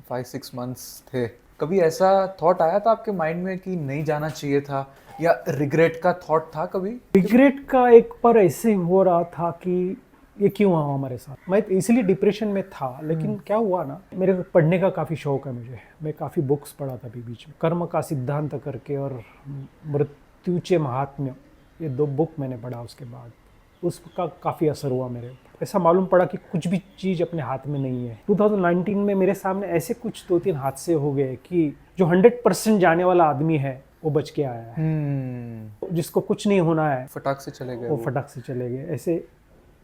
5-6 मंथ्स थे, कभी ऐसा थॉट आया था आपके माइंड में कि नहीं जाना चाहिए था, या रिग्रेट का थॉट था कभी? रिग्रेट का एक बार ऐसे हो रहा था कि ये क्यों हुआ हमारे साथ। मैं इसलिए डिप्रेशन में था, लेकिन क्या हुआ ना, मेरे को पढ़ने का काफ़ी शौक है मुझे। मैं काफ़ी बुक्स पढ़ा था अभी बीच में, कर्म का सिद्धांत करके और मृत्युचे महात्म्य, ये 2 बुक मैंने पढ़ा। उसके बाद उसका काफ़ी असर हुआ मेरे ऊपर। ऐसा मालूम पड़ा कि कुछ भी चीज़ अपने हाथ में नहीं है। 2019 में मेरे सामने ऐसे कुछ 2-3 हादसे हो गए कि जो 100% जाने वाला आदमी है वो बच के आया है। जिसको कुछ नहीं होना है फटाक से चले गए, वो फटाक से चले गए। ऐसे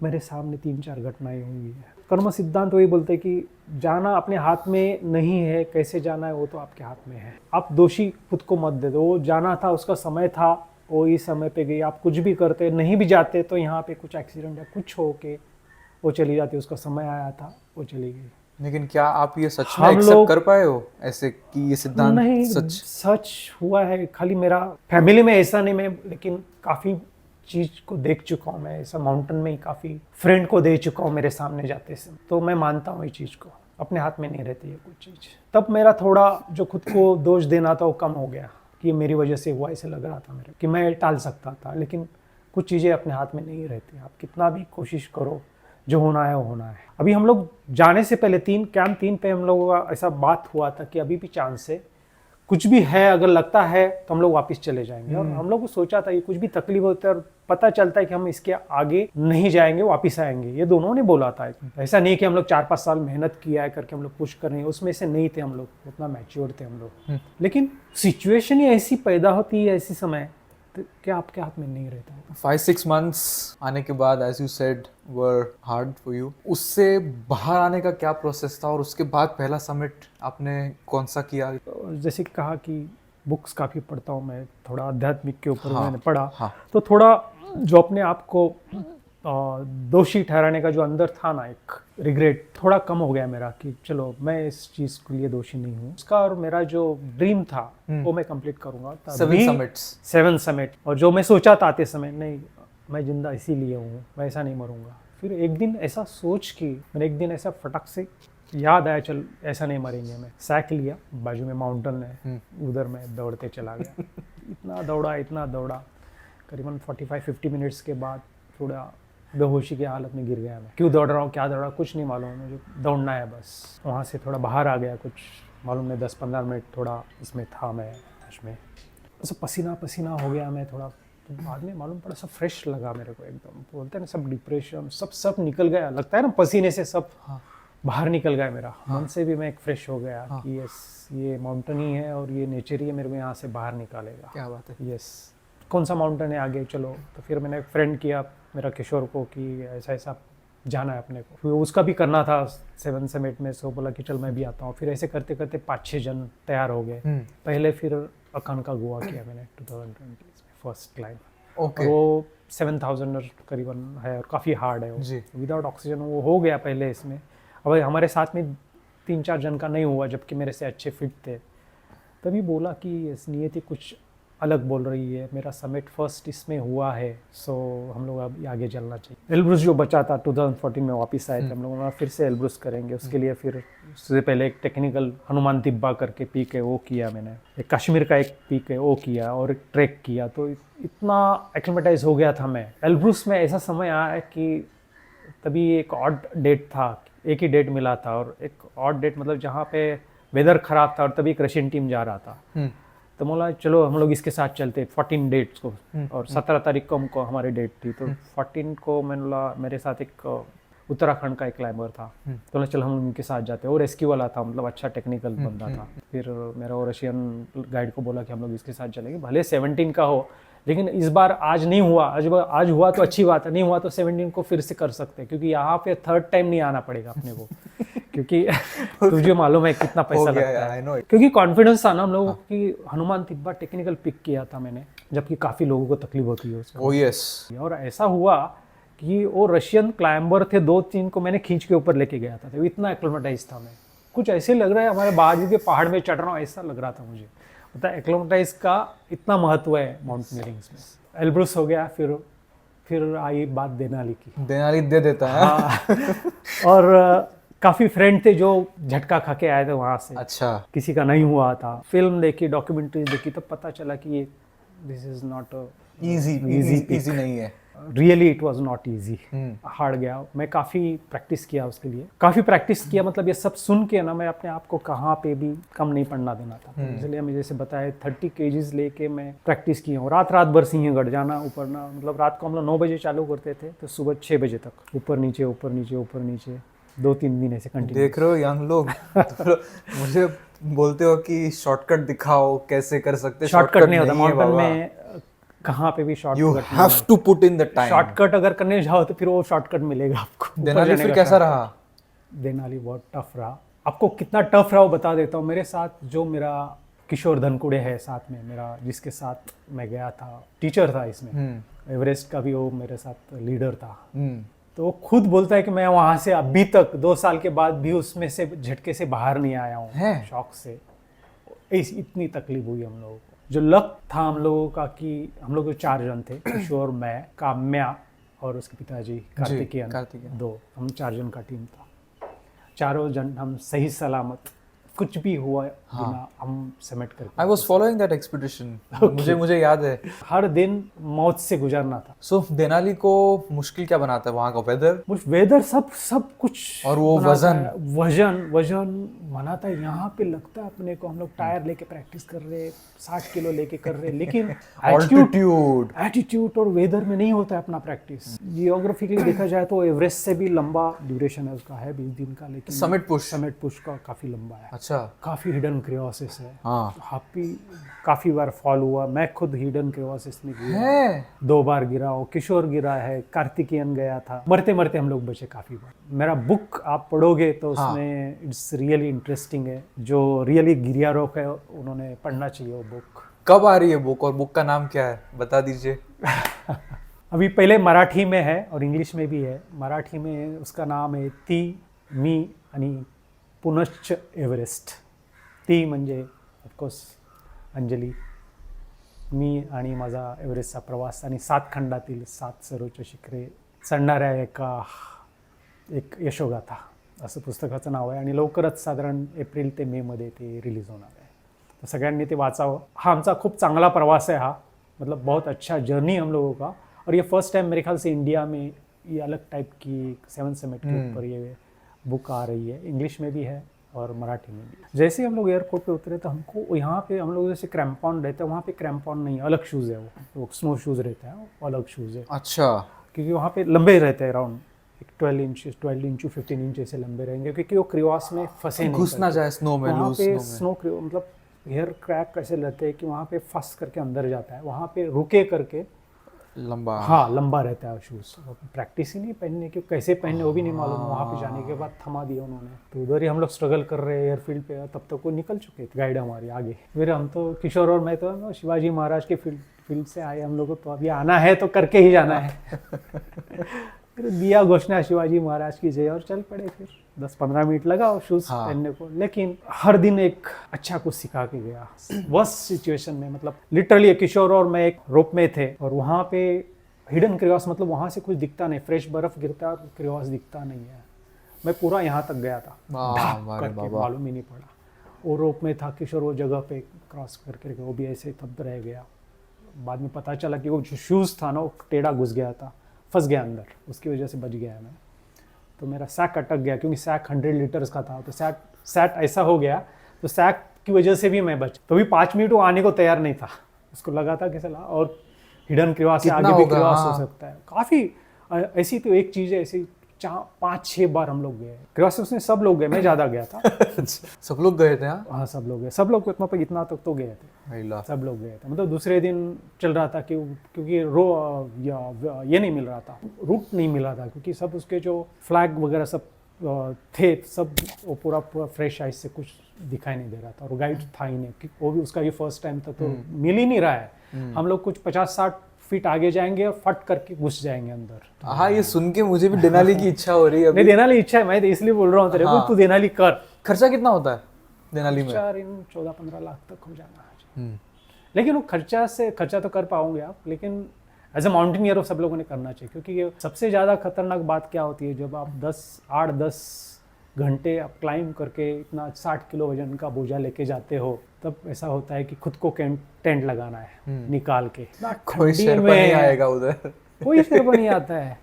मेरे सामने 3-4 घटनाएं हुई है। कर्म सिद्धांत वही बोलते हैं कि जाना अपने हाथ में नहीं है, कैसे जाना है वो तो आपके हाथ में है। आप दोषी खुद को मत दे दो। वो जाना था, उसका समय था, वो इस समय पे गई। आप कुछ भी करते नहीं भी जाते तो यहाँ पे कुछ एक्सीडेंट या कुछ हो के वो चली जाती, उसका समय आया था वो चली गई। लेकिन क्या आप ये सच में एक्सेप्ट कर पाए हो ऐसे कि ये सिद्धांत नहीं, सच हुआ है। खाली मेरा फैमिली में ऐसा नहीं, मैं लेकिन काफ़ी चीज़ को देख चुका हूँ मैं। ऐसा माउंटेन में ही काफ़ी फ्रेंड को दे चुका हूँ मेरे सामने जाते से, तो मैं मानता हूँ ये चीज़ को। अपने हाथ में नहीं रहती है कुछ चीज़। तब मेरा थोड़ा जो खुद को दोष देना था वो कम हो गया कि ये मेरी वजह से हुआ, ऐसे लग रहा था मेरे कि मैं टाल सकता था। लेकिन कुछ चीज़ें अपने हाथ में नहीं रहती। आप कितना भी कोशिश करो, जो होना है वो होना है। अभी हम लोग जाने से पहले कैंप 3 पे हम लोगों का ऐसा बात हुआ था कि अभी भी चांस है, कुछ भी है अगर लगता है तो हम लोग वापस चले जाएंगे। और हम लोग को सोचा था कि कुछ भी तकलीफ होता है और पता चलता है कि हम इसके आगे नहीं जाएंगे, वापस आएंगे, ये दोनों ने बोला था। ऐसा नहीं कि हम लोग 4-5 साल मेहनत किया है करके हम लोग पुश कर रहे हैं, उसमें से नहीं थे हम लोग, उतना मैच्योर थे हम लोग। लेकिन सिचुएशन ही ऐसी पैदा होती है ऐसी समय, तो क्या आपके हाथ में नहीं रहता है। 5-6 मंथ्स आने के बाद as you said were hard for you. उससे बाहर आने का क्या प्रोसेस था, और उसके बाद पहला समिट आपने कौन सा किया? जैसे कहा कि बुक्स काफ़ी पढ़ता हूँ मैं, थोड़ा आध्यात्मिक के ऊपर मैंने पढ़ा। हाँ। तो थोड़ा जो अपने आप को दोषी ठहराने का जो अंदर था ना, एक रिग्रेट थोड़ा कम हो गया मेरा कि चलो मैं इस चीज़ के लिए दोषी नहीं हूँ। उसका और मेरा जो ड्रीम था वो मैं कंप्लीट करूँगा। 7 समिट। और जो मैं सोचा था आते समय, नहीं मैं जिंदा इसीलिए हूँ, मैं ऐसा नहीं मरूंगा। फिर एक दिन ऐसा सोच कि मैंने एक दिन ऐसा फटक से याद आया, चल ऐसा नहीं मरेंगे। मैं साइकिल लिया, बाजू में माउंटेन है, उधर मैं दौड़ते चला गया। इतना दौड़ा करीबन 45-50 मिनट्स के बाद थोड़ा बेहोशी की हालत में गिर गया मैं। क्यों दौड़ रहा हूँ, क्या दौड़ रहा हूँ, कुछ नहीं मालूम, मुझे दौड़ना है बस। वहाँ से थोड़ा बाहर आ गया, कुछ मालूम नहीं, 10-15 मिनट थोड़ा इसमें था मैं उसमें, ऐसा पसीना हो गया मैं थोड़ा। तो बाद में मालूम पड़ा सब फ्रेश लगा मेरे को एकदम। बोलते हैं ना, सब डिप्रेशन सब निकल गया, लगता है ना पसीने से सब बाहर निकल गया मेरा। मन से भी मैं एक फ्रेश हो गया कि यस, ये माउंटेन ही है और ये नेचर ही है, मेरे को यहाँ से बाहर निकालेगा। क्या बात है। यस, कौन सा माउंटेन है आगे, चलो। तो फिर मैंने फ्रेंड किया मेरा किशोर को कि ऐसा जाना है अपने को। फिर उसका भी करना था 7 समिट में, सो बोला कि चल मैं भी आता हूँ। फिर ऐसे करते करते 5-6 जन तैयार हो गए। पहले फिर अकानका गोवा किया मैंने 2020 में, फर्स्ट क्लाइंब। ओके। वो 7000 करीबन है और काफ़ी हार्ड है वो, विदाउट ऑक्सीजन वो हो गया पहले इसमें। अब हमारे साथ में 3-4 जन का नहीं हुआ, जबकि मेरे से अच्छे फिट थे। तभी बोला कि इस नियति कुछ अलग बोल रही है, मेरा समिट फर्स्ट इसमें हुआ है, सो हम लोग अब आगे चलना चाहिए। एल्ब्रुस जो बचा था 2014 में वापस आए थे हम लोग, फिर से एल्ब्रुस करेंगे, उसके लिए फिर उससे पहले एक टेक्निकल हनुमान तिब्बा करके पीक है वो किया मैंने, एक कश्मीर का एक पीक है वो किया और एक ट्रैक किया, तो इतना एक्लिमेटाइज हो गया था मैं। एल्ब्रुस में ऐसा समय आया है कि तभी एक ऑड डेट था, एक ही डेट मिला था, और एक ऑड डेट मतलब जहाँ पे वेदर खराब था और तभी एक रशियन टीम जा रहा था, तो बोला चलो हम लोग इसके साथ चलते 14 डेट्स को, और 17 तारीख को हमको हमारी डेट थी, तो 14 को मैंने बोला मेरे साथ एक उत्तराखंड का एक क्लाइंबर था, तो बोला चल हम उनके साथ जाते, और रेस्क्यू वाला था, मतलब अच्छा टेक्निकल बंदा था। फिर मेरा वो रशियन गाइड को बोला कि हम लोग इसके साथ चलेंगे, भले 17 का हो, लेकिन इस बार आज नहीं हुआ, आज हुआ तो अच्छी बात है, नहीं हुआ तो 17 को फिर से कर सकते हैं, क्योंकि यहाँ पे थर्ड टाइम नहीं आना पड़ेगा अपने को क्योंकि तुझे मालूम है कितना पैसा लगता है, क्योंकि कॉन्फिडेंस था ना हम लोगों की। हनुमान तिब्बा टेक्निकल पिक किया था मैंने, जबकि काफी लोगों को तकलीफ होती है उसका। यस। और ऐसा हुआ कि वो रशियन क्लाइंबर थे 2-3 को मैंने खींच के ऊपर लेके गया था, तो इतना एक्लिमेटाइज था मैं, कुछ ऐसे लग रहा है हमारे बाजू के पहाड़ में चढ़ रहा हूँ, ऐसा लग रहा था मुझे। पता है एक्लिमेटाइज का इतना महत्व है माउंटेनियरिंग्स में। एल्ब्रुस हो गया, फिर आई बात देनाली की। देनाली दे देता है। हाँ। और काफ़ी फ्रेंड थे जो झटका खा के आए थे वहाँ से। अच्छा। किसी का नहीं हुआ था। फिल्म देखी, डॉक्यूमेंट्री देखी, तब पता चला कि ये दिस इज नॉट इजी नहीं है। Really it was not easy. Hard गया। मैं काफ़ी प्रैक्टिस किया उसके लिए, मतलब ये सब सुन के ना मैं अपने आप को कहाँ पे भी कम नहीं पड़ना देना था। इसलिए मैं जैसे बताया 30 kgs लेके मैं प्रैक्टिस किया हूँ। रात भर सिंहगढ़ जाना, ऊपर ना, मतलब रात को हम लोग 9 बजे चालू करते थे तो सुबह 6 बजे तक ऊपर नीचे 2-3 दिन ऐसे कंटिन्यू। देख रहे हो यंग लोग तो मुझे बोलते हो कि शॉर्टकट दिखाओ, कैसे कर सकते। शॉर्टकट नहीं होता माउंटेन में, कहाँ पे भी shortcut. You have to put in the time. Shortcut अगर करने जाओ तो फिर वो शॉर्टकट मिलेगा आपको। देनाली फिर कैसा रहा? देनाली बहुत टफ रहा। आपको कितना टफ रहा वो बता देता हूँ। मेरे साथ जो मेरा किशोर धनकुड़े है साथ में मेरा, जिसके साथ मैं गया था, टीचर था इसमें, एवरेस्ट का भी वो मेरे साथ लीडर था। तो वो खुद बोलता है कि मैं वहाँ से अभी तक 2 साल के बाद भी उसमें से झटके से बाहर नहीं आया हूँ, शौक से। इतनी तकलीफ हुई हम लोगों को। जो लक था हम लोगों का कि हम लोग 4 जन थे, किशोर, मैं, काम्या और उसके पिताजी कार्तिकेयन, 2, हम 4 जन का टीम था। चारों जन हम सही सलामत, कुछ भी हुआ बिना हम समिट करके। I was following that expedition. मुझे याद है। हर दिन मौत से गुजरना था। So देनाली को मुश्किल क्या बनाता है? वहाँ का वेदर सब कुछ, और वो वजन बनाता है। यहाँ पे लगता है अपने को हम लोग टायर लेके प्रैक्टिस कर रहे, 60 किलो लेके कर रहे, लेकिन एटीट्यूड और वेदर में नहीं होता है अपना प्रैक्टिस। जियोग्राफिकली देखा जाए तो एवरेस्ट से भी लंबा ड्यूरेशन है उसका, है 20 दिन का, लेकिन समिट पुश का काफी लंबा है। अच्छा। काफी हिडन क्रियोसिस है। हापी काफी बार फॉल हुआ, मैं खुद हिडन क्रियोसिस में गिरा, 2 बार गिरा हूँ, किशोर गिरा है, कार्तिकेयन गया था, मरते हम लोग बचे काफी बार। मेरा बुक आप पढ़ोगे तो उसमें इट्स रियली इंटरेस्टिंग है। जो रियली गिरियारोहक है उन्होंने पढ़ना चाहिए वो बुक। कब आ रही है बुक और बुक का नाम क्या है बता दीजिए। अभी पहले मराठी में है और इंग्लिश में भी है। मराठी में उसका नाम है ती मी आणि पुनश्च एव्हरेस्ट। ती म्हणजे ऑफकोर्स अंजली, मी आणि माझा एव्हरेस्टचा प्रवास आणि 7 खंडातील 7 सर्वोच्च शिखरे चढणाऱ्या एक यशोगाथा असं पुस्तकाचं नाव आहे आणि लवकरच साधारण एप्रिल ते मे मध्ये ते रिलीज होणार आहे। तर सगळ्यांनी ते वाचावं। हा आमचा खूप चांगला प्रवास है। हा मतलब बहुत अच्छा जर्नी हम लोगों का, और ये फर्स्ट टाइम मेरे ख्याल से इंडिया में ये अलग टाइप की 7 समिट के ऊपर ये बुक आ रही है। इंग्लिश में भी है और मराठी में भी। जैसे हम लोग एयरपोर्ट पे उतरे तो हमको यहाँ पे हम लोग जैसे क्रैम्पॉन रहता है, वहाँ पे क्रैम्पॉन नहीं, अलग शूज़ है वो स्नो शूज़ रहता है, वो अलग शूज़ है। अच्छा। क्योंकि वहाँ पे लंबे रहते हैं, अराउंड 12 इंच 15 इंच ऐसे लंबे रहेंगे, क्योंकि वो क्रियोस में फंसे नहीं, घुस ना जाए स्नो में। वहाँ पे स्नो मतलब हेयर क्रैक कैसे रहते हैं कि वहाँ पे फंस करके अंदर जाता है, वहाँ पे रुके करके लंबा रहता है शूज़। प्रैक्टिस ही नहीं पहनने की, कैसे पहनने वो भी नहीं मालूम। वहाँ पे जाने के बाद थमा दिया उन्होंने, तो उधर ही हम लोग स्ट्रगल कर रहे हैं एयरफील्ड पे। तब तक वो निकल चुके थे गाइड हमारे आगे। फिर हम तो किशोर और मैं तो शिवाजी महाराज के फील्ड से आए हम लोग को, तो अभी आना है तो करके ही जाना है। फिर दिया घोषणा शिवाजी महाराज की जय और चल पड़े। फिर 10-15 मिनट लगा और शूज़ हाँ। पहनने को, लेकिन हर दिन एक अच्छा कुछ सिखा के गया। वर्स्ट सिचुएशन में, मतलब लिटरली किशोर और मैं एक रोप में थे और वहाँ पे हिडन क्रियोस, मतलब वहाँ से कुछ दिखता नहीं, फ्रेश बर्फ गिरता है और क्रियोस दिखता नहीं है। मैं पूरा यहाँ तक गया था, ढाक करके, मालूम ही नहीं पड़ा। वो रोप में था, किशोर वो जगह पे क्रॉस करके वो भी ऐसे तब रह गया। बाद में पता चला कि वो जो शूज़ था ना वो टेढ़ा घुस गया था, फंस गया अंदर, उसकी वजह से बच गया मैं। तो मेरा सैक अटक गया, क्योंकि सैक 100 लीटर्स का था, तो सैक ऐसा हो गया, तो सैक की वजह से भी मैं बच। तो भी 5 मिनट वो आने को तैयार नहीं था, उसको लगा था कि चला और हिडन क्रियोस से आगे भी क्रियोस हो सकता है। काफ़ी ऐसी तो एक चीज़ है, ऐसी 5-6 बार हम लोग गए क्रियोस में, सब लोग गए, मैं ज़्यादा गया था। सब लोग गए थे? हाँ, सब लोग गए, सब लोग इतना तक तो गए थे, सब लोग गए थे। मतलब दूसरे दिन चल रहा था कि क्योंकि ये नहीं मिल रहा था, रूट नहीं मिल रहा था, क्योंकि सब उसके जो फ्लैग वगैरह सब थे, सब वो पूरा फ्रेश आइस से कुछ दिखाई नहीं दे रहा था, और गाइड था ही नहीं, वो भी उसका ये फर्स्ट टाइम था, तो मिल ही नहीं रहा है। हम लोग कुछ 50-60 फीट आगे जाएंगे और फट करके घुस जाएंगे अंदर। हाँ, ये सुन के मुझे भी देनाली की इच्छा हो रही है। नहीं, देनाली इच्छा है, मैं इसलिए बोल रहा हूँ तेरे को, तू देनाली कर। खर्चा कितना होता है देनाली में? 14-15 लाख तक हो जाना। लेकिन वो खर्चा तो कर पाओगे आप, लेकिन एज ए माउंटेनियर सब लोगों ने करना चाहिए, क्योंकि ये सबसे ज़्यादा खतरनाक बात क्या होती है, जब आप 8-10 घंटे आप क्लाइंब करके इतना 60 किलो वजन का बोझा लेके जाते हो, तब ऐसा होता है कि खुद को टेंट लगाना है निकाल के। कोई शेरपा नहीं आएगा उधर, कोई शेरपा नहीं आता है,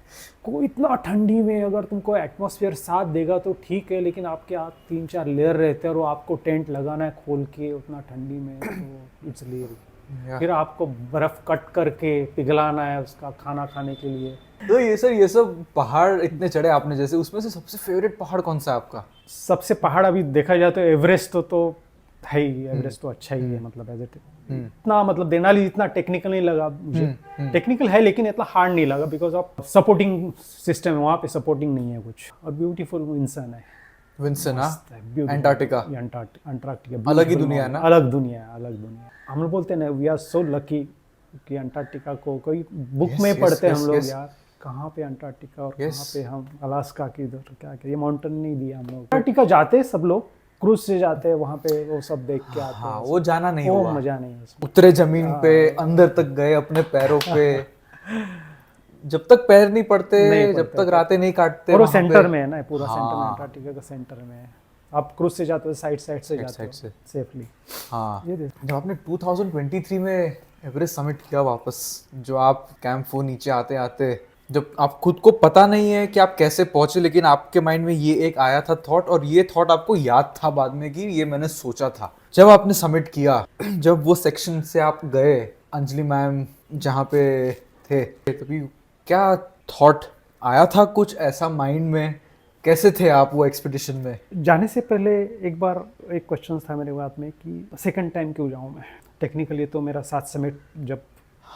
कोई इतना ठंडी में अगर तुमको एटमॉस्फेयर साथ देगा तो ठीक है, लेकिन आपके हाथ 3-4 लेयर रहते हैं और आपको टेंट लगाना है खोल के उतना ठंडी में, तो इट्स रियल। फिर आपको बर्फ कट करके पिघलाना है उसका खाना खाने के लिए। तो ये सब पहाड़ इतने चढ़े आपने, जैसे उसमें से सबसे फेवरेट पहाड़ कौन सा है आपका? सबसे पहाड़ अभी देखा जाए तो एवरेस्ट तो है ही, एवरेस्ट तो अच्छा ही है, मतलब एज इतना, मतलब देनाली इतना टेक्निकल नहीं लगा मुझे। टेक्निकल है लेकिन इतना हार्ड नहीं लगा, बिकॉज ऑफ सपोर्टिंग सिस्टम है वहाँ पे, सपोर्टिंग नहीं है कुछ, और ब्यूटीफुल विंसन है। विंसन, अंटार्कटिका अलग ही दुनिया है ना, अलग दुनिया। हम लोग बोलते हैं ना, वी आर सो लकी कि अंटार्कटिका को कोई बुक में पढ़ते हैं हम लोग, यार कहाँ पे अंटार्कटिका और कहाँ पे हम अलास्का की इधर क्या ये माउंटेन नहीं दिया हम लोग। अंटार्कटिका जाते हैं सब लोग, क्रूज से जाते हैं वहाँ पे, वो सब देख के आते हैं। वो जाना नहीं हुआ, वो मजा नहीं है उसमें। उतरे जमीन पे, अंदर तक गए अपने पैरों पे, जब तक पैर नहीं पड़ते, जब तक रातें नहीं काटते। और वो सेंटर में है ना, पूरा सेंटर में, अंटार्कटिका का सेंटर में है। आप क्रूज से जाते हो, साइड से जाते हो सेफली। हाँ, जब आपने 2023 में एवरेस्ट समिट किया वापस, जो आप कैंप 4 नीचे आते आते, जब आप खुद को पता नहीं है कि आप कैसे पहुंचे, लेकिन आपके माइंड में ये एक आया था थॉट, और ये थॉट आपको याद था बाद में कि ये मैंने सोचा था। जब आपने समिट किया, जब वो सेक्शन से आप गए, अंजलि मैम जहाँ पे थे, तभी क्या थॉट आया था? कुछ ऐसा माइंड में? कैसे थे आप वो एक्सपीडिशन में? जाने से पहले एक बार एक क्वेश्चन था मेरे बात में कि सेकंड टाइम क्यों जाऊँ मैं। टेक्निकली तो मेरा 7 समिट जब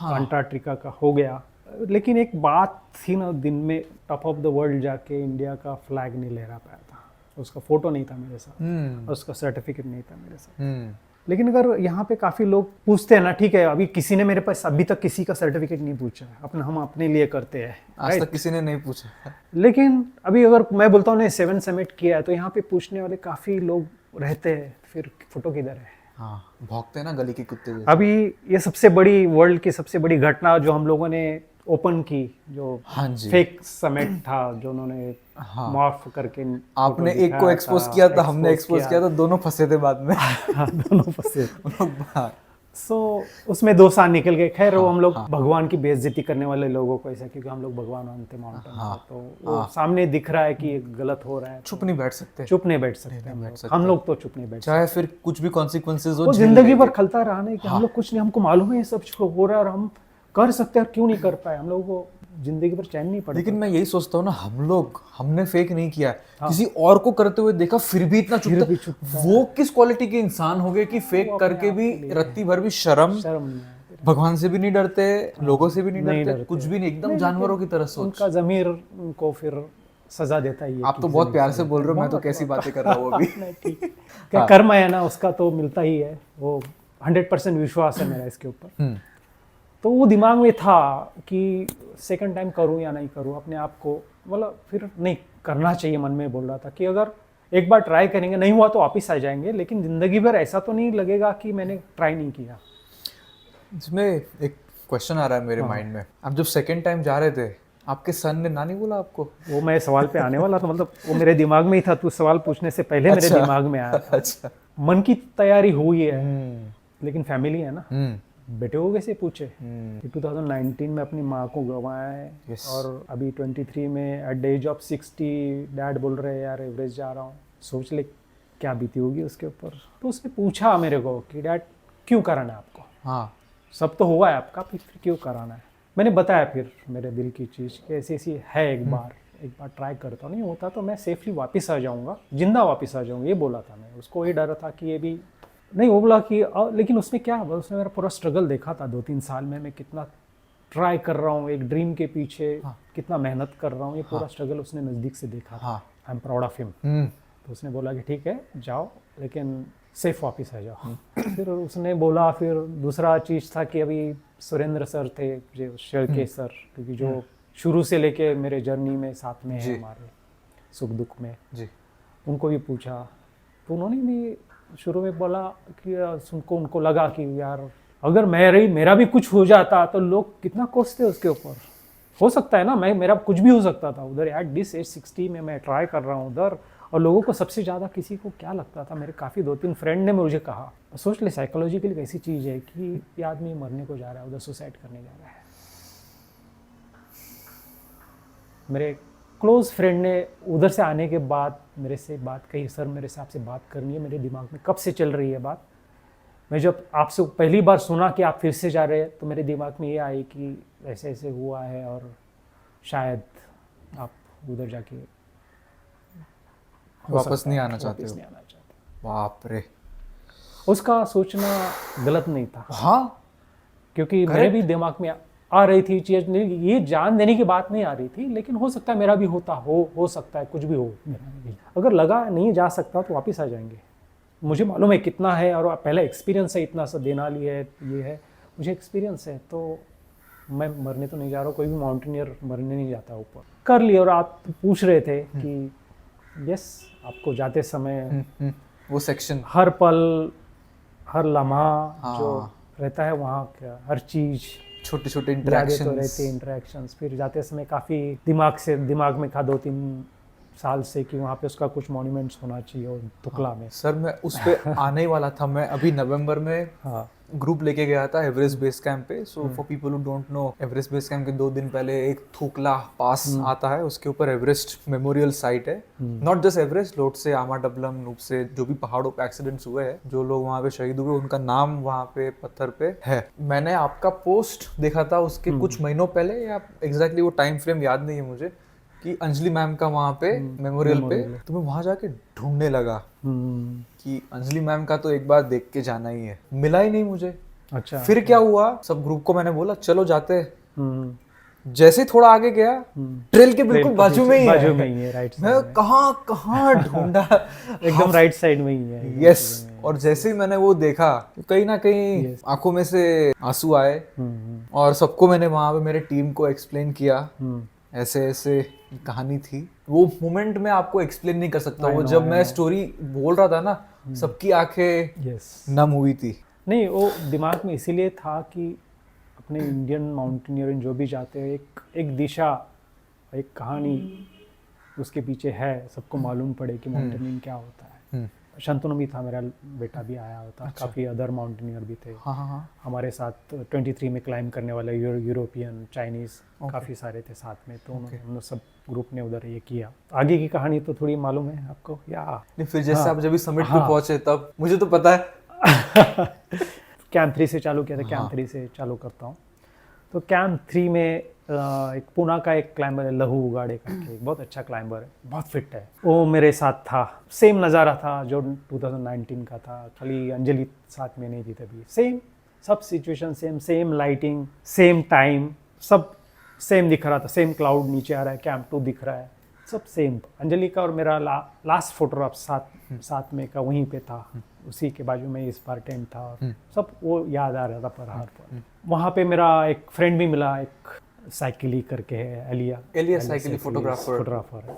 अंटार्कटिका का हो गया, लेकिन एक बात थी ना, दिन में टॉप ऑफ द वर्ल्ड जाके इंडिया का फ्लैग नहीं लहरा पाया था, उसका फोटो नहीं था मेरे साथ, और उसका सर्टिफिकेट नहीं था मेरे साथ। लेकिन अगर यहाँ पे काफ़ी लोग पूछते हैं ना, ठीक है, अभी किसी ने मेरे पास अभी तक किसी का सर्टिफिकेट नहीं पूछा है, हम अपने लिए करते हैं, आज तक किसी ने नहीं पूछा। लेकिन अभी अगर मैं बोलता हूँ 7 समिट किया है, तो यहाँ पे पूछने वाले काफ़ी लोग रहते हैं, फिर फोटो किधर है? हाँ, भौंकते हैं ना गली के कुत्ते जैसे। अभी ये सबसे बड़ी, वर्ल्ड की सबसे बड़ी घटना जो हम लोगों ने ओपन की, जो फेक समिट था, जो उन्होंने मॉर्फ करके, आपने एक को एक्सपोज किया था, हमने एक्सपोज किया था, दोनों फंसे थे बाद में। दोनों फंसे। सो उसमें 2 साल निकल गए। खैर वो हम लोग भगवान की बेइज्जती करने वाले लोगों को, ऐसा क्योंकि हम लोग भगवान मानते माउंटेन, तो वो सामने दिख रहा है कि ये गलत हो रहा है, चुप नहीं बैठ सकते, हम लोग तो चुप नहीं बैठ सकते, चाहे फिर कुछ भी कॉन्सिक्वेंसेस हो। जिंदगी भर खलता रहा नहीं कि हम लोग कुछ नहीं, हमको मालूम है ये सब हो रहा है और हम कर सकते हैं, क्यों नहीं कर पाए, हम लोगों को जिंदगी भर चैन नहीं पड़ा। लेकिन मैं यही सोचता हूँ ना, हमने फेक नहीं किया, किसी और को करते हुए देखा फिर भी इतना चुप, वो किस क्वालिटी के इंसान हो गए कि फेक करके भी रत्ती भर भी शर्म भगवान से भी नहीं डरते, लोगों से भी नहीं डरते, कुछ भी नहीं, एकदम जानवरों की तरह सोच। उनका ज़मीर उनको फिर सजा देता ही है। आप तो बहुत प्यार से बोल रहे हो, मैं तो कैसी बातें कर रहा हूँ अभी। क्या कर्म है ना, उसका तो मिलता ही है, वो 100% विश्वास है मेरा इसके ऊपर। तो वो दिमाग में था कि सेकंड टाइम करूँ या नहीं करूँ, अपने आप को मतलब फिर नहीं करना चाहिए, मन में बोल रहा था कि अगर एक बार ट्राई करेंगे, नहीं हुआ तो वापस आ जाएंगे, लेकिन ज़िंदगी भर ऐसा तो नहीं लगेगा कि मैंने ट्राई नहीं किया। इसमें एक क्वेश्चन आ रहा है मेरे माइंड में, आप जब सेकंड टाइम जा रहे थे आपके सन ने ना नहीं बोला आपको? वो मैं सवाल पे आने वाला था, मतलब वो मेरे दिमाग में ही था, तू सवाल पूछने से पहले मेरे अच्छा। दिमाग में आया था। अच्छा। मन की तैयारी हुई है, हम्म लेकिन फैमिली है ना, बेटे को कैसे पूछे। हम्म, कि 2019 में अपनी माँ को गंवाया है, Yes. और अभी 23 में at the age of 60 dad बोल रहे हैं यार एवरेज जा रहा हूँ, सोच ले क्या बीती होगी उसके ऊपर। तो उसने पूछा मेरे को कि डैड क्यों कराना है आपको, हाँ सब तो हुआ है आपका, फिर क्यों कराना है। मैंने बताया फिर मेरे दिल की चीज़ कि ऐसी ऐसी है, एक बार ट्राई करता हूँ, नहीं होता तो मैं सेफली वापस आ जाऊँगा, जिंदा वापस आ जाऊँगा, ये बोला था मैं। उसको ये डर था कि ये भी नहीं, वो बोला कि लेकिन उसमें क्या, उसने मेरा पूरा स्ट्रगल देखा था 2-3 साल में, मैं कितना ट्राई कर रहा हूँ एक ड्रीम के पीछे, कितना मेहनत कर रहा हूँ, ये पूरा स्ट्रगल उसने नज़दीक से देखा था। I am proud of him. तो उसने बोला कि ठीक है जाओ, लेकिन सेफ वापस आ जाओ। फिर उसने बोला, फिर दूसरा चीज़ था कि अभी सुरेंद्र सर थे, जो शेरके सर, क्योंकि जो शुरू से लेके मेरे जर्नी में साथ में है हमारे सुख दुख में जी, उनको भी पूछा। तो उन्होंने भी शुरू में बोला कि उनको लगा कि यार अगर मेरा भी कुछ हो जाता तो लोग कितना कोसते उसके ऊपर, हो सकता है ना, मेरा कुछ भी हो सकता था उधर एट दिस एज 60 में मैं ट्राई कर रहा हूँ उधर। और लोगों को सबसे ज़्यादा किसी को क्या लगता था, मेरे काफ़ी 2-3 फ्रेंड ने मुझे कहा, सोच ले साइकोलॉजिकली कैसी चीज़ है कि ये आदमी मरने को जा रहा है, उधर सुसाइड करने जा रहा है। मेरे क्लोज फ्रेंड ने उधर से आने के बाद मेरे से बात कही, सर मेरे से आपसे बात करनी है, मेरे दिमाग में कब से चल रही है बात। मैं जब आपसे पहली बार सुना कि आप फिर से जा रहे हैं, तो मेरे दिमाग में ये आई कि ऐसे ऐसे हुआ है और शायद आप उधर जाके वापस नहीं आना चाहते वापस हो? नहीं आना चाहते। बाप रे। उसका सोचना गलत नहीं था, हाँ क्योंकि मेरे भी दिमाग में आ रही थी चीज़, ये जान देने की बात नहीं आ रही थी, लेकिन हो सकता है मेरा भी होता हो सकता है कुछ भी हो मेरा भी। अगर लगा नहीं जा सकता तो वापस आ जाएंगे, मुझे मालूम है कितना है, और पहला एक्सपीरियंस है, इतना सा देनाली है, ये है, मुझे एक्सपीरियंस है, तो मैं मरने तो नहीं जा रहा हूँ, कोई भी माउंटेनियर मरने नहीं जाता ऊपर। कर लिया। और आप पूछ रहे थे कि यस, आपको जाते समय वो सेक्शन, हर पल हर लम्हा जो रहता है वहाँ का हर चीज़, छोटे छोटे यादें इंटरेक्शंस तो रहते इंटरेक्शंस। फिर जाते समय काफ़ी दिमाग में था 2-3 साल से कि वहाँ पे उसका कुछ मॉन्यूमेंट्स होना चाहिए, और तुकला में। सर मैं उस पे आने ही वाला था। मैं अभी नवंबर में हाँ ग्रुप लेके गया था एवरेस्ट बेस कैंप पे। So for people who don't know, Everest base camp के 2 दिन पहले एक थूकला पास आता है, उसके ऊपर एवरेस्ट मेमोरियल साइट है। नॉट जस्ट एवरेस्ट, लोटसे, आमाडबलम, नूपसे, जो भी पहाड़ों पे एक्सीडेंट्स हुए हैं, जो लोग वहाँ पे शहीद हुए, उनका नाम वहाँ पे पत्थर पे है। मैंने आपका पोस्ट देखा था उसके कुछ महीनों पहले, या एग्जैक्टली वो टाइम फ्रेम याद नहीं है मुझे, कि अंजलि मैम का वहाँ पे मेमोरियल पे, तो मैं वहाँ जाके ढूंढने लगा कि अंजलि मैम का तो एक बार देख के जाना ही है। मिला ही नहीं मुझे। अच्छा। फिर क्या हुआ, सब ग्रुप को मैंने बोला चलो जाते हैं। जैसे थोड़ा आगे गया, ट्रेल के बिल्कुल बाजू में ही है, राइट मैं कहाँ ढूंढा एकदम राइट साइड में ही है। यस। और जैसे ही मैंने वो देखा, कहीं ना कहीं आंखों में से आंसू आए, और सबको मैंने वहां पे मेरे टीम को एक्सप्लेन किया, ऐसे ऐसे कहानी थी। वो मोमेंट में आपको एक्सप्लेन नहीं कर सकता। वो जब मैं स्टोरी बोल रहा था ना, सबकी आंखें नम हुई थी। नहीं, वो दिमाग में इसीलिए था कि अपने इंडियन माउंटेनियरिंग जो भी जाते हैं, एक दिशा, एक कहानी उसके पीछे है, सबको मालूम पड़े कि माउंटेनियरिंग क्या होता है। शंतनु भी था, मेरा बेटा भी आया होता। अच्छा। काफ़ी अदर माउंटेनियर भी थे। हाँ। हमारे साथ 23 में क्लाइंब करने वाले यूरोपियन, चाइनीज़ काफ़ी सारे थे साथ में। तो उन्होंने सब ग्रुप ने उधर ये किया। आगे की कहानी तो थोड़ी मालूम है आपको या नहीं? फिर जैसे आप जब समिट पे पहुंचे, तब मुझे तो पता है। कैंप 3 से चालू किया था। कैंप 3 से चालू करता हूँ। तो कैंप 3 में एक पुणे का एक क्लाइंबर है, लहू उगाड़े करके, एक बहुत अच्छा क्लाइंबर है, बहुत फिट है। वो मेरे साथ था। सेम नज़ारा था जो 2019 का था, खाली अंजलि साथ में नहीं थी तभी। सेम सब situation, same lighting, same time, सब सेम दिख रहा था। सेम क्लाउड नीचे आ रहा है, कैंप 2 दिख रहा है, सब सेम। अंजलि का और मेरा लास्ट फोटोग्राफ साथ में का वहीं पे था, उसी के बाजू में इस बार टेंट था, सब वो याद आ रहा था पर हर पर। वहाँ पे मेरा एक फ्रेंड भी मिला, एक साइकिली करके है, एलिया साइकिली फोटोग्राफर है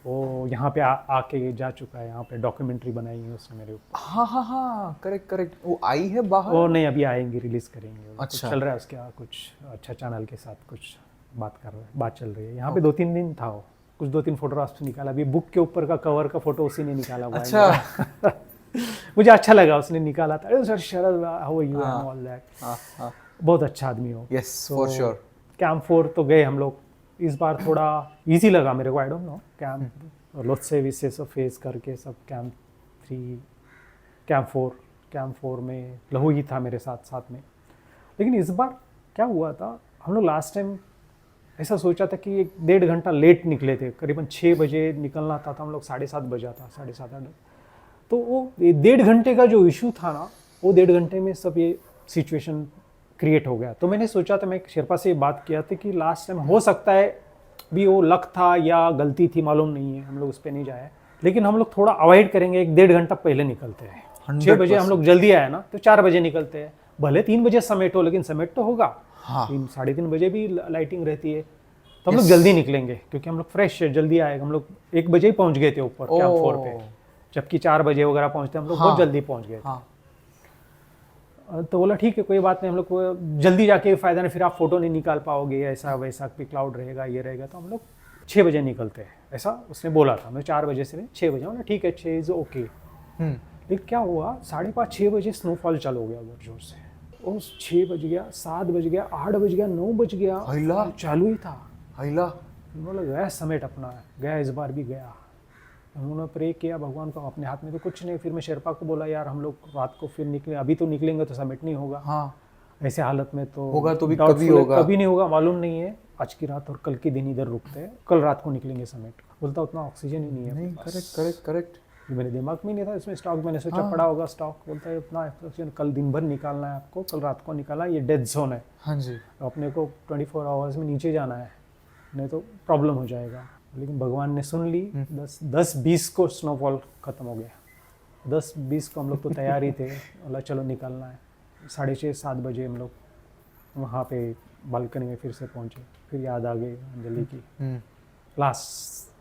वो, यहाँ पे आके जा चुका है, यहाँ पे डॉक्यूमेंट्री बनाई है उसने मेरे ऊपर। हाँ, करेक्ट। वो आई है बाहर? वो नहीं, अभी आएंगे, रिलीज करेंगे। अच्छा। कुछ चल रहा है उसका, कुछ अच्छा चैनल के साथ कुछ बात चल रही है। यहाँ पे 2-3 दिन था वो, कुछ 2-3 फोटोग्राफ्स निकाला। अभी बुक के ऊपर का कवर का फोटो उसी ने निकाला हुआ है। अच्छा। मुझे अच्छा लगा, उसने निकाला था। अरे sir Sharad, how are you and all that. बहुत अच्छा आदमी हो। Yes, for sure. कैंप 4 तो गए हम लोग इस बार, थोड़ा इजी लगा मेरे को। I don't know, camp Lhotse विसे सब फेस करके सब कैंप 3 कैंप 4 में लहू ही था मेरे साथ में। लेकिन इस बार क्या हुआ था, हम लोग लास्ट टाइम ऐसा सोचा था कि 1-1.5 घंटा लेट निकले थे, करीबन 6 बजे निकलना था, हम लोग 7:30 बजा था, 7:30-8। तो वो 1.5 घंटे का जो इशू था ना, वो 1.5 घंटे में सब ये सिचुएशन क्रिएट हो गया। तो मैंने सोचा था, मैं शेरपा से बात किया था कि लास्ट टाइम हो सकता है भी वो लक था या गलती थी, मालूम नहीं है, हम लोग उस पर नहीं जाए, लेकिन हम लोग थोड़ा अवॉइड करेंगे, 1-1.5 घंटा पहले निकलते हैं। 6 बजे हम लोग जल्दी आए ना, तो 4 बजे निकलते हैं। भले 3 बजे समेट हो, लेकिन समेट तो होगा। 3-3:30 बजे भी लाइटिंग रहती है, तो हम लोग जल्दी निकलेंगे, क्योंकि हम लोग फ्रेश है, जल्दी आएगा। हम लोग 1 बजे ही पहुंच गए थे ऊपर कैंप 4 पे, जबकि 4 बजे वगैरह पहुंचते हम लोग बहुत जल्दी पहुंच गए थे। तो बोला ठीक है, कोई बात नहीं, हम लोग को जल्दी जाके फायदा नहीं, फिर आप फोटो नहीं निकाल पाओगे, ऐसा वैसा भी क्लाउड रहेगा, ये रहेगा। तो हम लोग 6 बजे निकलते हैं, ऐसा उसने बोला था। मैं 4 बजे से नहीं, 6 बजे। बोला ठीक है, 6 इज ओके। लेकिन क्या हुआ, 5:30-6 बजे स्नोफॉल चालू हो गया उधर जोर से। उस 6 बज गया, 7 बज गया, 8 बज गया, 9 बज गया, चालू ही था। बोला गया समेट अपना, गया इस बार भी गया। उन्होंने प्रे किया भगवान को, अपने हाथ में तो कुछ नहीं। फिर मैं शेरपा को बोला, यार हम लोग रात को फिर निकले, अभी तो निकलेंगे तो समेट नहीं होगा। ऐसे हालत में तो होगा तो भी कभी होगा, कभी नहीं होगा, मालूम नहीं है। आज की रात और कल के दिन इधर रुकते हैं, कल रात को निकलेंगे समेट। बोलता उतना ऑक्सीजन ही नहीं है। नहीं, करेक्ट। मेरे दिमाग में नहीं था इसमें स्टॉक, मैंने सोचा पड़ा होगा स्टॉक। बोलता है उतना ऑक्सीजन कल दिन भर निकालना है आपको, कल रात को निकाला, ये डेथ जोन है। हाँ जी, अपने को 24 आवर्स में नीचे जाना है, नहीं तो प्रॉब्लम हो जाएगा। लेकिन भगवान ने सुन ली। 10-20 को स्नोफॉल खत्म हो गया। 10-20 को हम लोग तो तैयार ही थे, बोला चलो निकलना है। 6:30-7 बजे हम लोग वहाँ पे बालकनी में फिर से पहुँचे। फिर याद आ गई अंजलि की, लास्ट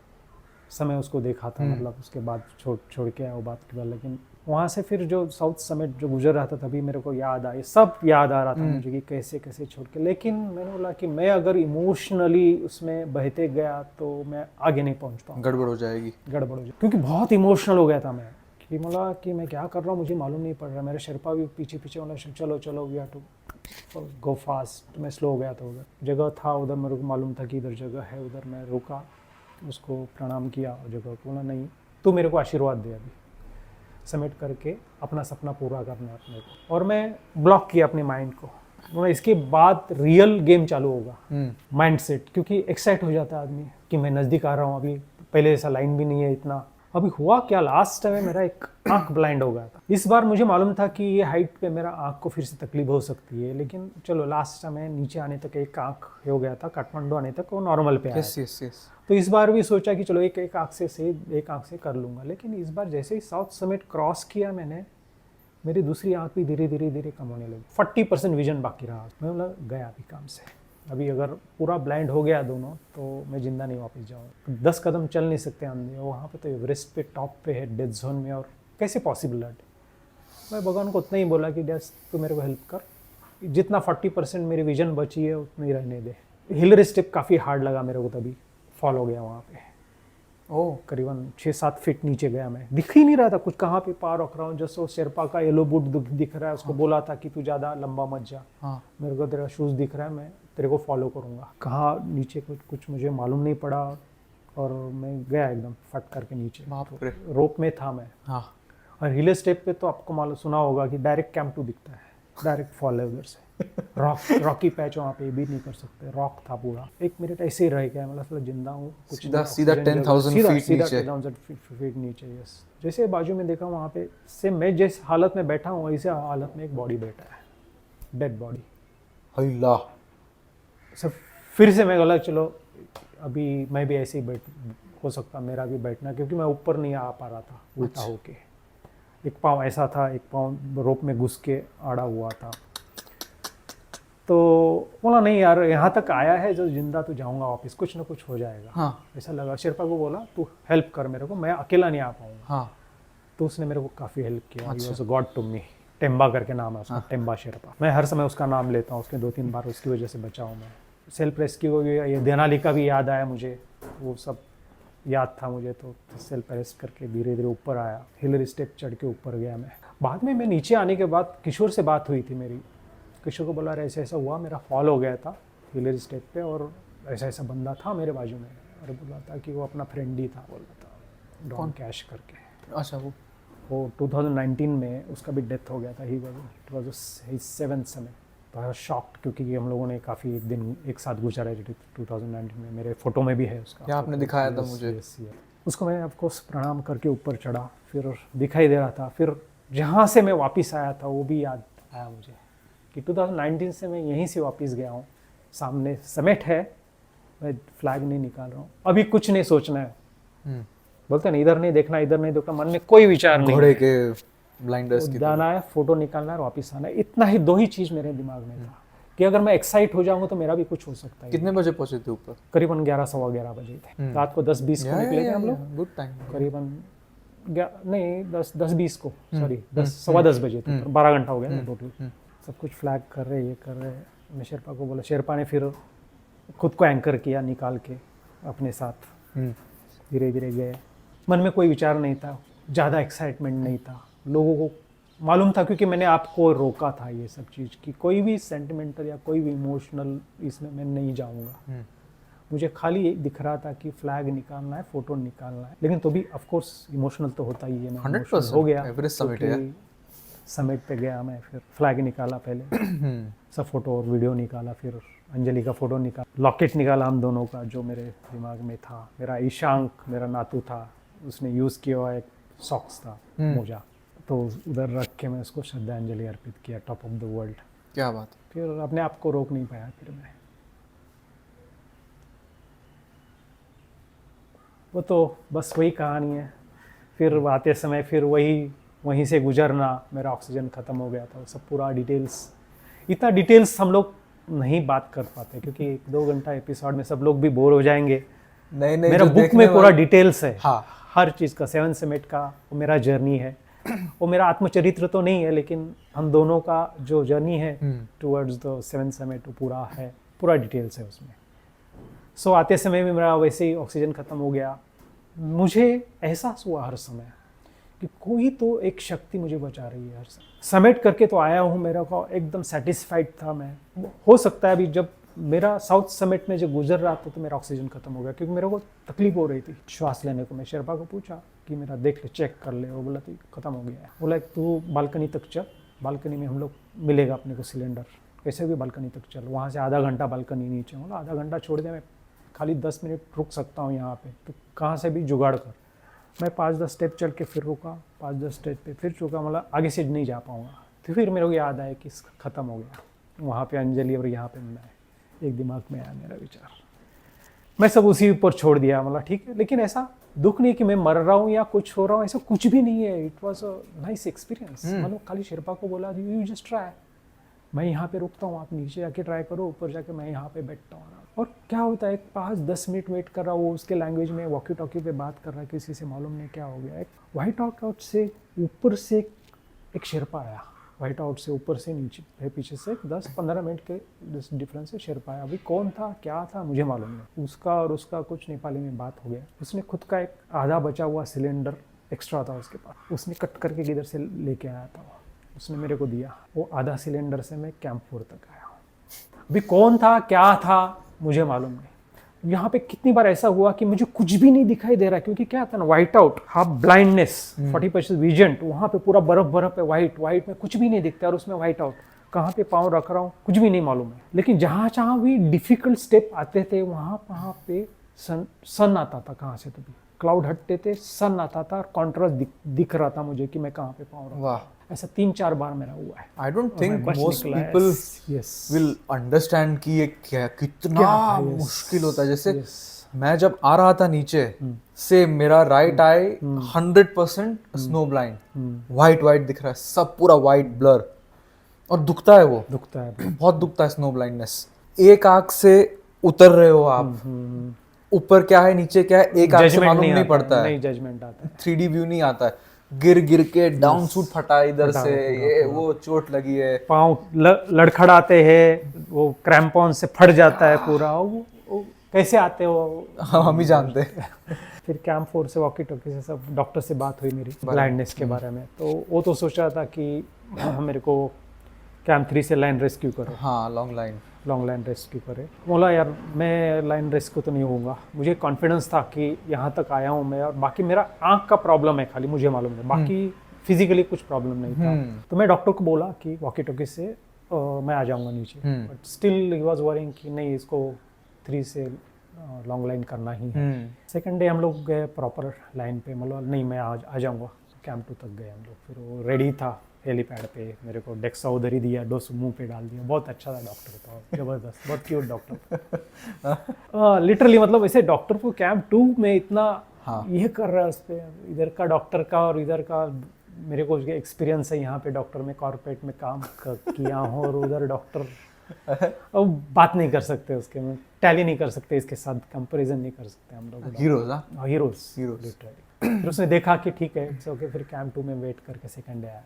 समय उसको देखा था, मतलब उसके बाद छोड़ के आया वो बात के बाद। लेकिन वहाँ से फिर जो साउथ समिट जो गुजर रहा था, तभी मेरे को याद आई, सब याद आ रहा था मुझे कि कैसे कैसे छोड़ के। लेकिन मैंने बोला कि मैं अगर इमोशनली उसमें बहते गया तो मैं आगे नहीं पहुँच पाऊँ, गड़बड़ हो जाएगी, क्योंकि बहुत इमोशनल हो गया था मैं, कि बोला कि मैं क्या कर रहा हूँ, मुझे मालूम नहीं पड़ रहा। मेरे शेरपा भी पीछे बोला चलो we have to go fast. मैं स्लो हो गया था, उधर जगह था, उधर मेरे को मालूम था कि इधर जगह है, उधर मैं रुका, उसको प्रणाम किया जगह को। बोला नहीं, तू मेरे को आशीर्वाद दे, अभी समेट करके अपना सपना पूरा करना है अपने को। और मैं ब्लॉक किया अपने माइंड को। बोला इसके बाद रियल गेम चालू होगा, माइंड सेट, क्योंकि एक्साइट हो जाता है आदमी कि मैं नज़दीक आ रहा हूँ। अभी पहले ऐसा लाइन भी नहीं है इतना। अभी हुआ क्या, लास्ट टाइम मेरा एक आँख ब्लाइंड हो गया था। इस बार मुझे मालूम था कि ये हाइट पे मेरा आँख को फिर से तकलीफ हो सकती है, लेकिन चलो लास्ट टाइम नीचे आने तक एक आँख हो गया था, काठमांडू आने तक वो नॉर्मल पे आया। यस। तो इस बार भी सोचा कि चलो एक आँख से कर लूँगा। लेकिन इस बार जैसे ही साउथ समिट क्रॉस किया मैंने, मेरी दूसरी आँख भी धीरे धीरे कम होने लगी। 40% विजन बाकी रहा। मैं बोला गया अभी काम से, अभी अगर पूरा ब्लाइंड हो गया दोनों तो मैं जिंदा नहीं वापस जाऊँगा। 10 कदम चल नहीं सकते अंधे, वहाँ पे तो एवरेस्ट पे टॉप पे है, डेथ जोन में, और कैसे पॉसिबल है। मैं भगवान को उतना ही बोला कि डैस तू मेरे को हेल्प कर, जितना 40% मेरी विजन बची है उतनी रहने दे। हिलरी स्टेप काफ़ी हार्ड लगा मेरे को, तभी फॉल हो गया वहाँ पे। करीबन 6-7 फीट नीचे गया मैं, दिख ही नहीं रहा था कुछ, कहाँ पे पार रख रहा हूँ। जैसे वो शेरपा का येलो बूट दिख रहा है, उसको बोला था कि तू ज़्यादा लंबा मत जा, मेरे को तेरा शूज़ दिख रहा है, मैं तेरे को फॉलो करूँगा। कहाँ नीचे कुछ मुझे मालूम नहीं पड़ा, और मैं गया एकदम फट करके नीचे। रोप में था मैं। और हिल स्टेप पे तो आपको मालूम सुना होगा कि डायरेक्ट कैंप 2 दिखता है, डायरेक्ट फॉल है उधर से। रॉकी पैच वहाँ पे भी नहीं कर सकते, रॉक था पूरा। 1 मिनट ऐसे ही रह गया, मतलब जिंदा हूँ, कुछ सीधा 10,000 फीट नीचे। यस, जैसे बाजू में देखा वहाँ पे से मैं जिस हालत में बैठा हूँ वैसे हालत में एक बॉडी बैठा है, डेड बॉडी। फिर से मैं बोला चलो अभी मैं भी ऐसे ही हो सकता मेरा भी बैठना, क्योंकि मैं ऊपर नहीं आ पा रहा था उल्टा होके। एक पाँव ऐसा था, एक पाँव रोप में घुस के आड़ा हुआ था। तो बोला नहीं यार, यहाँ तक आया है जो जिंदा, तो जाऊँगा वापस, कुछ ना कुछ हो जाएगा। हाँ ऐसा लगा। शेरपा को बोला तू हेल्प कर मेरे को, मैं अकेला नहीं आ पाऊँगा। हाँ तो उसने मेरे को काफ़ी हेल्प किया। He was a god to me. Temba करके नाम है उसका, टेम्बा शेरपा। मैं हर समय उसका नाम लेता हूँ, उसने 2-3 बार उसकी वजह से बचा हूँ मैं। सेल्फ रेस्क्यू हो गया, ये देनाली का भी याद आया मुझे, वो सब याद था मुझे। तो सेल्फ रेस्क्यू करके धीरे धीरे ऊपर आया, हिलर स्टेप चढ़ के ऊपर गया मैं। बाद में मैं नीचे आने के बाद किशोर से बात हुई थी मेरी। किशोर को बोला अरे ऐसा ऐसा हुआ, मेरा फॉल हो गया था हिलर स्टेप पे, और ऐसा ऐसा बंदा था मेरे बाजू में। और बोला था कि वो अपना फ्रेंड ही था, बोला था डॉन कैश करके। अच्छा, वो 2019 में उसका भी डेथ हो गया था। ही वाज 7th समय। तो आई वाज शॉक्ड, क्योंकि हम लोगों ने काफ़ी दिन एक साथ गुजारा है 2019 में। मेरे फोटो में भी है उसका। क्या आपने दिखाया था मुझे। उसको मैं ऑफकोर्स प्रणाम करके ऊपर चढ़ा, फिर दिखाई दे रहा था। फिर जहाँ से मैं वापस आया था वो भी याद आया मुझे कि 2019 से मैं यहीं से वापस गया हूँ। सामने समेट है, मैं फ्लैग नहीं निकाल रहा हूँ, अभी कुछ नहीं सोचना है। बोलते हैं इधर नहीं देखना, इधर नहीं देखना, मन में कोई विचार नहीं। घोड़े के ब्लाइंडर्स की जाना है, फोटो निकालना है, वापस आना है। इतना ही 2 ही चीज़ मेरे दिमाग में था कि अगर मैं एक्साइट हो जाऊंगा तो मेरा भी कुछ हो सकता है। कितने बजे पहुंचे थे ऊपर? करीबन 11 सवा 11 बजे थे। रात को 10-20 को निकले थे हम लोग। Good time. करीबन नहीं 10-20 को, सॉरी 10 बजे थे। 12 घंटा हो गया ना टोटल। सब कुछ फ्लैग कर रहे, ये कर रहे। मैं शेरपा को बोला, शेरपा ने फिर खुद को एंकर किया निकाल के अपने साथ। धीरे धीरे गए। मन में कोई विचार नहीं था, ज़्यादा एक्साइटमेंट नहीं था। लोगों को मालूम था, क्योंकि मैंने आपको रोका था ये सब चीज़ कि कोई भी सेंटिमेंटल या कोई भी इमोशनल इसमें मैं नहीं जाऊंगा। मुझे खाली एक दिख रहा था कि फ्लैग निकालना है, फोटो निकालना है। लेकिन तो भी ऑफ कोर्स इमोशनल तो होता ही है। मैं 100% हो गया। एवरेस्ट समिट है। समिट पे गया मैं, फिर फ्लैग निकाला पहले, सब फोटो और वीडियो निकाला, फिर अंजलि का फोटो निकाला, लॉकेट निकाला हम दोनों का जो मेरे दिमाग में था। मेरा ईशांक मेरा नातू था, उसने यूज़ किया हुआ एक सॉक्स था, मोजा, तो उधर रख के मैं उसको श्रद्धांजलि अर्पित किया, टॉप ऑफ द वर्ल्ड। क्या बात। फिर अपने आप को रोक नहीं पाया। फिर मैं वो तो बस वही कहानी है। फिर आते समय फिर वहीं से गुजरना, मेरा ऑक्सीजन ख़त्म हो गया था। वो सब पूरा डिटेल्स, इतना डिटेल्स हम लोग नहीं बात कर पाते, क्योंकि 1-2 घंटा एपिसोड में सब लोग भी बोर हो जाएंगे। नहीं मेरा बुक में पूरा डिटेल्स है। हाँ। हर चीज़ का, 7 समिट का वो मेरा जर्नी है। वो मेरा आत्मचरित्र तो नहीं है, लेकिन हम दोनों का जो जर्नी है टुवर्ड्स द 7 समिट, वो पूरा है, पूरा डिटेल्स है उसमें। सो आते समय में मेरा वैसे ही ऑक्सीजन ख़त्म हो गया। मुझे एहसास हुआ हर समय कि कोई तो एक शक्ति मुझे बचा रही है हर समय। समिट करके तो आया हूँ, मेरा को एकदम सेटिस्फाइड था मैं। हो सकता है अभी जब मेरा साउथ समिट में जब गुजर रहा था तो मेरा ऑक्सीजन खत्म हो गया, क्योंकि मेरे को तकलीफ हो रही थी श्वास लेने को। मैं शेरपा को पूछा कि मेरा देख ले, चेक कर ले। वो बोला तो खत्म हो गया है। बोला तू बालकनी तक चल, बालकनी में हम लोग मिलेगा अपने को सिलेंडर, कैसे भी बालकनी तक चल। वहाँ से आधा घंटा बालकनी नीचे। बोला आधा घंटा छोड़ दे, मैं खाली 10 मिनट रुक सकता हूँ यहाँ पे, तो कहाँ से भी जुगाड़ कर। मैं 5-10 स्टेप चल के फिर रुका, 5-10 स्टेप पे फिर चुका। मतलब आगे से नहीं जा पाऊँगा। तो फिर मेरे को याद आया कि ख़त्म हो गया। वहाँ पे अंजलि और यहाँ पे मैं, एक दिमाग में आया मेरा विचार। मैं सब उसी ऊपर छोड़ दिया। मतलब ठीक है, लेकिन ऐसा दुख नहीं कि मैं मर रहा हूँ या कुछ हो रहा हूँ, ऐसा कुछ भी नहीं है। It was a nice experience. मतलब खाली शेरपा को बोला यू जस्ट ट्राई, मैं यहाँ पे रुकता हूँ, आप नीचे जाके ट्राई करो, ऊपर जाके मैं यहाँ पे बैठता हूँ। और क्या होता है, 5-10 मिनट वेट कर रहा हूँ, वो उसके लैंग्वेज में वॉकी टॉकी पे बात कर रहा है किसी से, मालूम नहीं क्या हो गया। एक वाइट आउट से ऊपर से एक शेरपा आया, वाइट आउट से ऊपर से नीचे, पीछे से 10-15 मिनट के डिफरेंस से शेरपा आया। अभी कौन था क्या था मुझे मालूम नहीं। उसका और उसका कुछ नेपाली में बात हो गया। उसने खुद का एक आधा बचा हुआ सिलेंडर एक्स्ट्रा था उसके पास, उसने कट करके किधर से लेके आया था, उसने मेरे को दिया। वो आधा सिलेंडर से मैं कैंप 4 तक आया हूँ। अभी कौन था क्या था मुझे मालूम नहीं। यहाँ पे कितनी बार ऐसा हुआ कि मुझे कुछ भी नहीं दिखाई दे रहा, क्योंकि क्या था ना, white out, half blindness, 40% vision. वहाँ पे पूरा बर्फ है, व्हाइट में कुछ भी नहीं दिखता, और उसमें व्हाइट आउट। कहाँ पे पाँव रख रहा हूँ कुछ भी नहीं मालूम है। लेकिन जहाँ भी डिफिकल्ट स्टेप आते थे वहाँ पे सन आता था, कहाँ से तो भी क्लाउड हटते थे, सन आता था, और कॉन्ट्रास्ट दिख रहा था मुझे कि मैं कहाँ पे पाँव रखूँ। वाह, ऐसा 3-4 बार मेरा हुआ है। I don't think most people yes. will understand कि ये कितना मुश्किल होता है। जैसे मैं जब आ रहा था नीचे से मेरा right I 100% snow blind, white दिख रहा है, सब पूरा वाइट ब्लर, और दुखता है वो, दुखता है। बहुत दुखता है स्नो ब्लाइंडनेस। एक आंख से उतर रहे हो आप, ऊपर क्या है नीचे क्या है एक आंख से जजमेंट मालूम नहीं पड़ता है, नहीं जजमेंट आता है। 3D व्यू नहीं आता है, गिर के डाउन सूट फटा इधर से, ये वो चोट लगी है, पाँव लड़खड़ाते हैं, वो क्रैम्पॉन से फट जाता है पूरा, वो कैसे आते हो हम ही जानते हैं। फिर कैंप 4 से वॉकी टॉकी से सब डॉक्टर से बात हुई मेरी ब्लाइंडनेस के बारे में, तो वो तो सोच रहा था कि मेरे को कैंप 3 से लाइन रेस्क्यू करो। हाँ, लॉन्ग लाइन रेस्क्यू करे। बोला यार मैं लाइन रेस्क्यू तो नहीं होऊंगा, मुझे कॉन्फिडेंस था कि यहाँ तक आया हूँ मैं, और बाकी मेरा आँख का प्रॉब्लम है खाली, मुझे मालूम है, बाकी फिजिकली कुछ प्रॉब्लम नहीं था। तो मैं डॉक्टर को बोला कि वॉकी टॉकी से मैं आ जाऊँगा नीचे, but still he was worrying कि नहीं इसको 3 से लॉन्ग लाइन करना ही है। सेकेंड डे हम लोग गए प्रॉपर लाइन पे, मतलब नहीं मैं आ जाऊँगा। कैंप 2 तक गए हम लोग, फिर वो रेडी था हेलीपैड पे, मेरे को डेक्सा उधर ही दिया, डोस मुंह पे डाल दिया। बहुत अच्छा था डॉक्टर, था जबरदस्त, बहुत क्यूट डॉक्टर। लिटरली मतलब ऐसे डॉक्टर को कैंप 2 में इतना ये कर रहा है उस पर, इधर का डॉक्टर का और इधर का, मेरे को एक्सपीरियंस है यहाँ पे डॉक्टर में, कॉर्पोरेट में काम किया हूँ, और उधर डॉक्टर अब बात नहीं कर सकते उसके में, टैली नहीं कर सकते, इसके साथ कंपैरिजन नहीं कर सकते हम लोग। Heroes literally. फिर उसने देखा कि ठीक है इट्स ओके, फिर कैंप 2 में वेट करके सेकंड डे आया।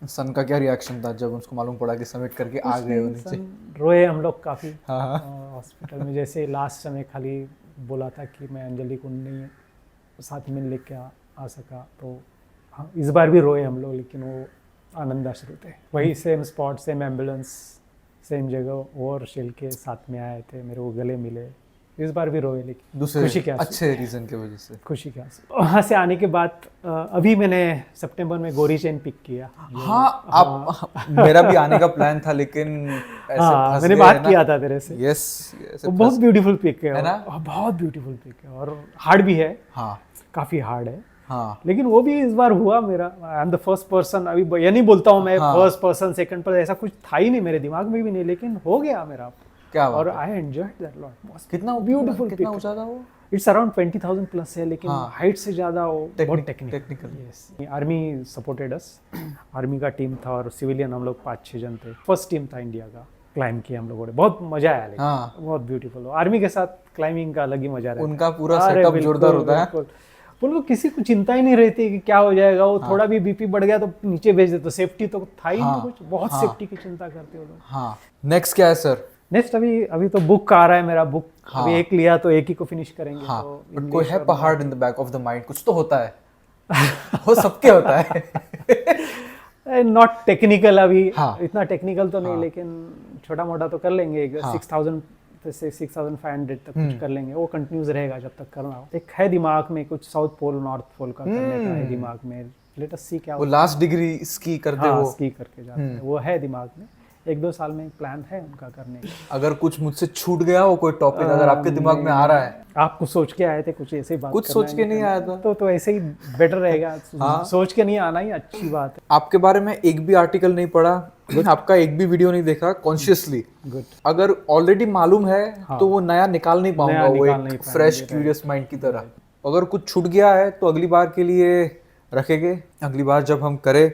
सन का क्या रिएक्शन था जब उसको मालूम पड़ा कि सबमिट करके आ गए हो नीचे? रोए हम लोग काफ़ी हॉस्पिटल में, जैसे लास्ट समय खाली बोला था कि मैं अंजलि को नहीं साथ में लेके आ सका, तो हाँ इस बार भी रोए हम लोग, लेकिन वो आनंद आश्रु थे, वही same spot, same ambulance, same जगह, और शेल के साथ में आए थे, मेरे को गले मिले। इस बार भी रोए, लेकिन दूसरे खुशी के अच्छे रीजन की वजह से, खुशी के आंसू। वहाँ से आने के बाद अभी मैंने सितंबर में गोरी चेन पिक किया। हाँ, आप मेरा भी आने का प्लान था, लेकिन ऐसे हाँ मैंने बात किया था तेरे से। यस, वो बहुत ब्यूटीफुल पिक है ना? बहुत ब्यूटीफुल पिक है, और हार्ड भी है। हाँ, काफी हार्ड है। हाँ, लेकिन वो भी इस बार हुआ मेरा। I am the first person, अभी ये नहीं बोलता हूँ मैं फर्स्ट पर्सन सेकंड पर्सन, ऐसा कुछ था ही नहीं मेरे दिमाग में भी नहीं, लेकिन हो गया मेरा। क्या और आई एंजॉयड दैट लॉट। कितना ब्यूटीफुल, कितना ऊंचा था वो? इट्स अराउंड 20,000 प्लस है, लेकिन हाइट से ज्यादा वो बहुत technical. Yes, army supported us, army का टीम था, और सिविलियन हम लोग 5-6 जन थे। फर्स्ट टीम था इंडिया का, क्लाइंब किया हम लोगों ने, बहुत मजा आया, लेकिन बहुत ब्यूटीफुल। आर्मी के साथ क्लाइंबिंग का अलग ही मजा रहता है, उनका पूरा सेटअप जोरदार होता है। उनको किसी को चिंता ही नहीं रहती कि क्या हो जाएगा, वो थोड़ा भी बीपी बढ़ गया तो नीचे भेज देते, सेफ्टी तो था ही नहीं कुछ, बहुत सेफ्टी की चिंता करते हो लोग। हाँ, नेक्स्ट क्या है सर? नेक्स्ट अभी तो बुक आ रहा है मेरा, बुक अभी एक लिया तो एक ही को फिनिश करेंगे। हाँ, तो बट कोई है पहाड़ in the back of the mind, कुछ तो होता है। वो सबके होता है। नॉट टेक्निकल अभी, हाँ, इतना टेक्निकल तो नहीं, लेकिन छोटा मोटा तो कर लेंगे। 6,000 से 6,500 तक कुछ कर लेंगे, वो कंटिन्यूस रहेगा जब तक करना हो। एक है दिमाग में कुछ साउथ पोल नॉर्थ पोल का करने का है दिमाग में, लेट अस सी क्या वो लास्ट डिग्री स्की करते हो, स्की करके जाते हैं, वो है दिमाग में। 1-2 साल में एक प्लान है उनका करने का। अगर कुछ मुझसे छूट गया हो कोई टॉपिक, अगर आपके दिमाग में आ रहा है, आप कुछ सोच के आए थे, कुछ ऐसे ही बात, कुछ सोच के नहीं आया था, तो ऐसे ही बेटर रहेगा। सोच के नहीं आना ही अच्छी बात है। आपके बारे में एक भी आर्टिकल नहीं पढ़ा, आपका एक भी वीडियो नहीं देखा कॉन्शियसली, गुड। अगर ऑलरेडी मालूम है तो वो नया निकाल नहीं पाऊंगा, वो एक फ्रेश क्यूरियस माइंड की तरह। अगर कुछ छूट गया है तो अगली बार के लिए रखेंगे। अगली बार जब हम करें,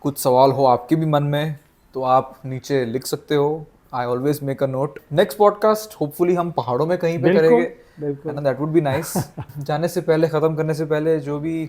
कुछ सवाल हो आपके भी मन में तो आप नीचे लिख सकते हो। I always make a note. Next podcast hopefully हम पहाड़ों में कहीं पे करेंगे, है ना? That would be nice. जाने से पहले, खत्म करने से पहले, जो भी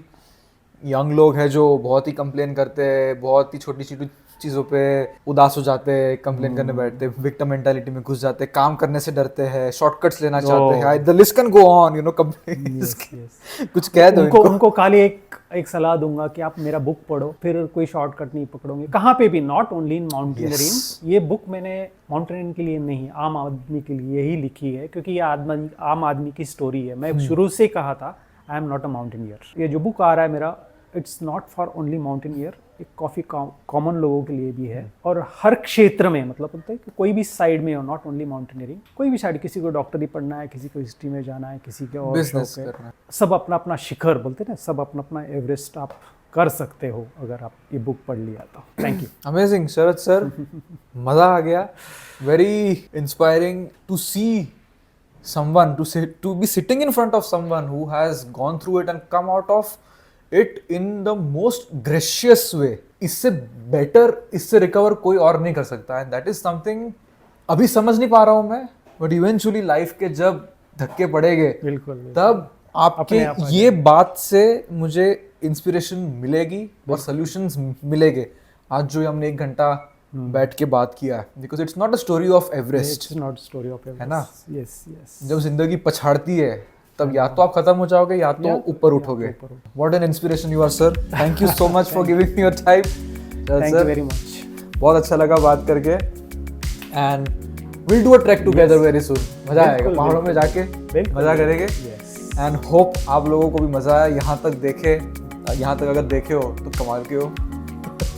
यंग लोग हैं जो बहुत ही कंप्लेन करते हैं, बहुत ही छोटी छोटी चीज़ों पे उदास हो जाते हैं, कंप्लेन करने बैठते हैं, विक्टिम मेंटालिटी में घुस जाते हैं, काम करने से डरते हैं, शॉर्टकट्स लेना चाहते हैं, the list can go on, you know. कुछ कह दो उनको खाली एक सलाह दूंगा कि आप मेरा बुक पढ़ो, फिर कोई शॉर्टकट नहीं पकड़ोगे कहाँ पे भी, नॉट ओनली इन माउंटेनियरिंग। ये बुक मैंने माउंटेनियरिंग के लिए नहीं, आम आदमी के लिए ही लिखी है, क्योंकि ये आम आदमी की स्टोरी है। मैं शुरू से कहा था I am not a mountaineer. ये जो बुक आ रहा है मेरा, it's not for only mountaineer, एक काफ़ी कॉमन लोगों के लिए भी है, और हर क्षेत्र में, मतलब होता है कि कोई भी साइड में हो, नॉट ओनली माउंटेनियरिंग, कोई भी साइड, किसी को डॉक्टरी पढ़ना है, किसी को हिस्ट्री में जाना है, किसी के और शौक है, सब अपना अपना शिखर बोलते हैं ना, सब अपना अपना एवरेस्ट आप कर सकते हो अगर आप ये बुक पढ़ लिया तो। Thank you. Amazing Sharad sir, मज़ा आ गया। Very inspiring to see someone to be sitting in front of someone who has gone through it and come out of it in the most gracious way, इससे better, इससे recover कोई और नहीं कर सकता है. That is something अभी समझ नहीं पा रहा हूँ मैं, but eventually life के जब धक्के पड़ेंगे बिल्कुल तब आपके अपने आप आ ये बात से मुझे इंस्पिरेशन मिलेगी और सॉल्यूशंस मिलेंगे. आज जो हमने 1 घंटा बैठ के बात किया है, because it's not a story of Everest, it's not story of है ना? Yes yes. जब जिंदगी पछाड़ती है तब या तो आप खत्म हो जाओगे या तो ऊपर उठोगे. What an inspiration you are sir. Thank you so much for giving me your time. Thank you very much. बहुत अच्छा लगा बात करके. And will do a trek together very soon. मजा आएगा बिल्कुल, पहाड़ों में जाके, बिल्कुल, मजा करेंगे. यस. एंड होप आप लोगों को भी मजा आया. यहाँ तक देखे, यहाँ तक अगर देखे हो तो कमाल के हो.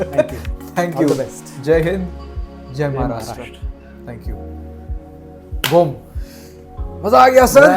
Thank you. Thank All you. the best. जय हिंद, जय महाराष्ट्र. Thank you. बूम. मजा आ गया सर.